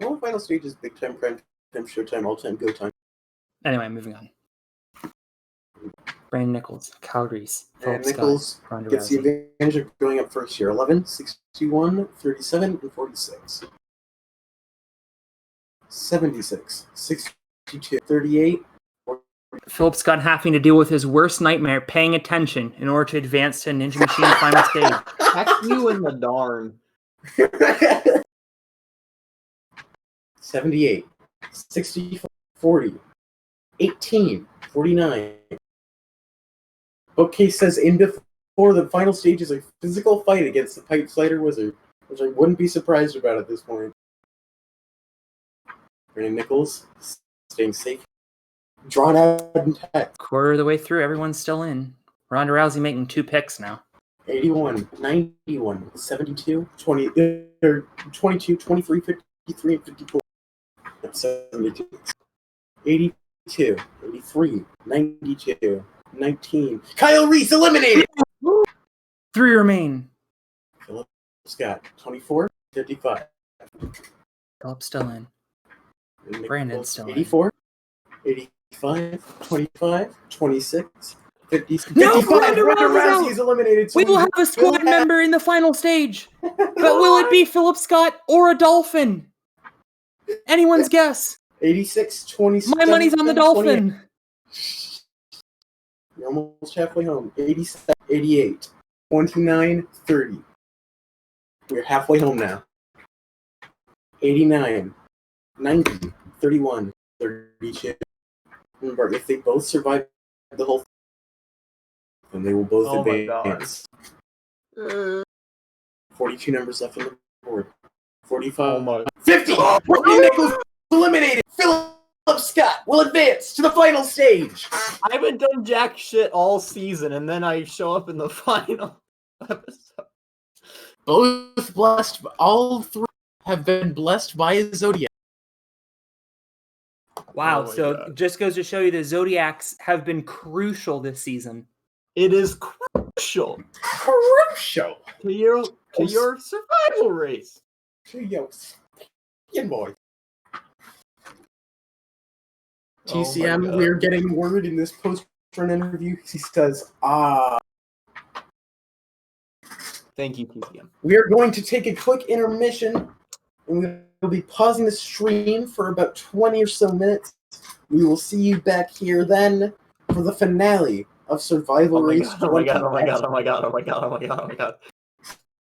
Well, the final stage is big time, prime time, showtime, all time, go time. Anyway, moving on. Brandon Nichols, Kyle Reese, And Philip Nichols Scott, Ronda gets Rousey. the advantage of going up first here. 11, 61, 37, and 46. 76, 62, 38. Philip Scott having to deal with his worst nightmare, paying attention in order to advance to Ninja Machine final stage. Heck you in the darn. 78, 60, 40, 18, 49. Bookcase says in before the final stage is a physical fight against the Pipe Slider Wizard, which I wouldn't be surprised about at this point. Brandon Nichols staying safe. Drawn out in text. Quarter of the way through, everyone's still in. Ronda Rousey making 2 picks now. 81, 91, 72, 20, 22, 23, 53, and 54. That's 72. 82, 83, 92, 19. Kyle Reese eliminated! 3 remain. Philip Scott, 24, 55. Philip's still in. Brandon's still in. 84, 85, 25, 26, 50, No, 55. Ronda Rousey's Rousey's eliminated. So We will have a squad member in the final stage. But will it be Philip Scott or a Dolphin? Anyone's guess. 86, 27. My money's on the 28. Dolphin. You're almost halfway home. 87, 88, 29, 30. We're halfway home now. 89, 90, 31, 32. Remember, if they both survive the whole thing, then they will both Oh my advance. 42 numbers left on the board. 45. Oh my. 50! Brandon Nichols eliminated! Philip Scott will advance to the final stage! I haven't done jack shit all season, and then I show up in the final episode. Both blessed, all 3 have been blessed by a Zodiac. Wow, Oh my so God. just goes to show you the Zodiacs have been crucial this season. It is crucial Crucial! to your survival race. To your skin boy. Oh my TCM, God. we're getting word in this post-run interview. He says, Thank you, TCM. we are going to take a quick intermission, and we'll be pausing the stream for about 20 or so minutes. We will see you back here then for the finale of Survival Oh my Race god, oh my god, 20. oh my god, oh my god, oh my god, oh my god, oh my god.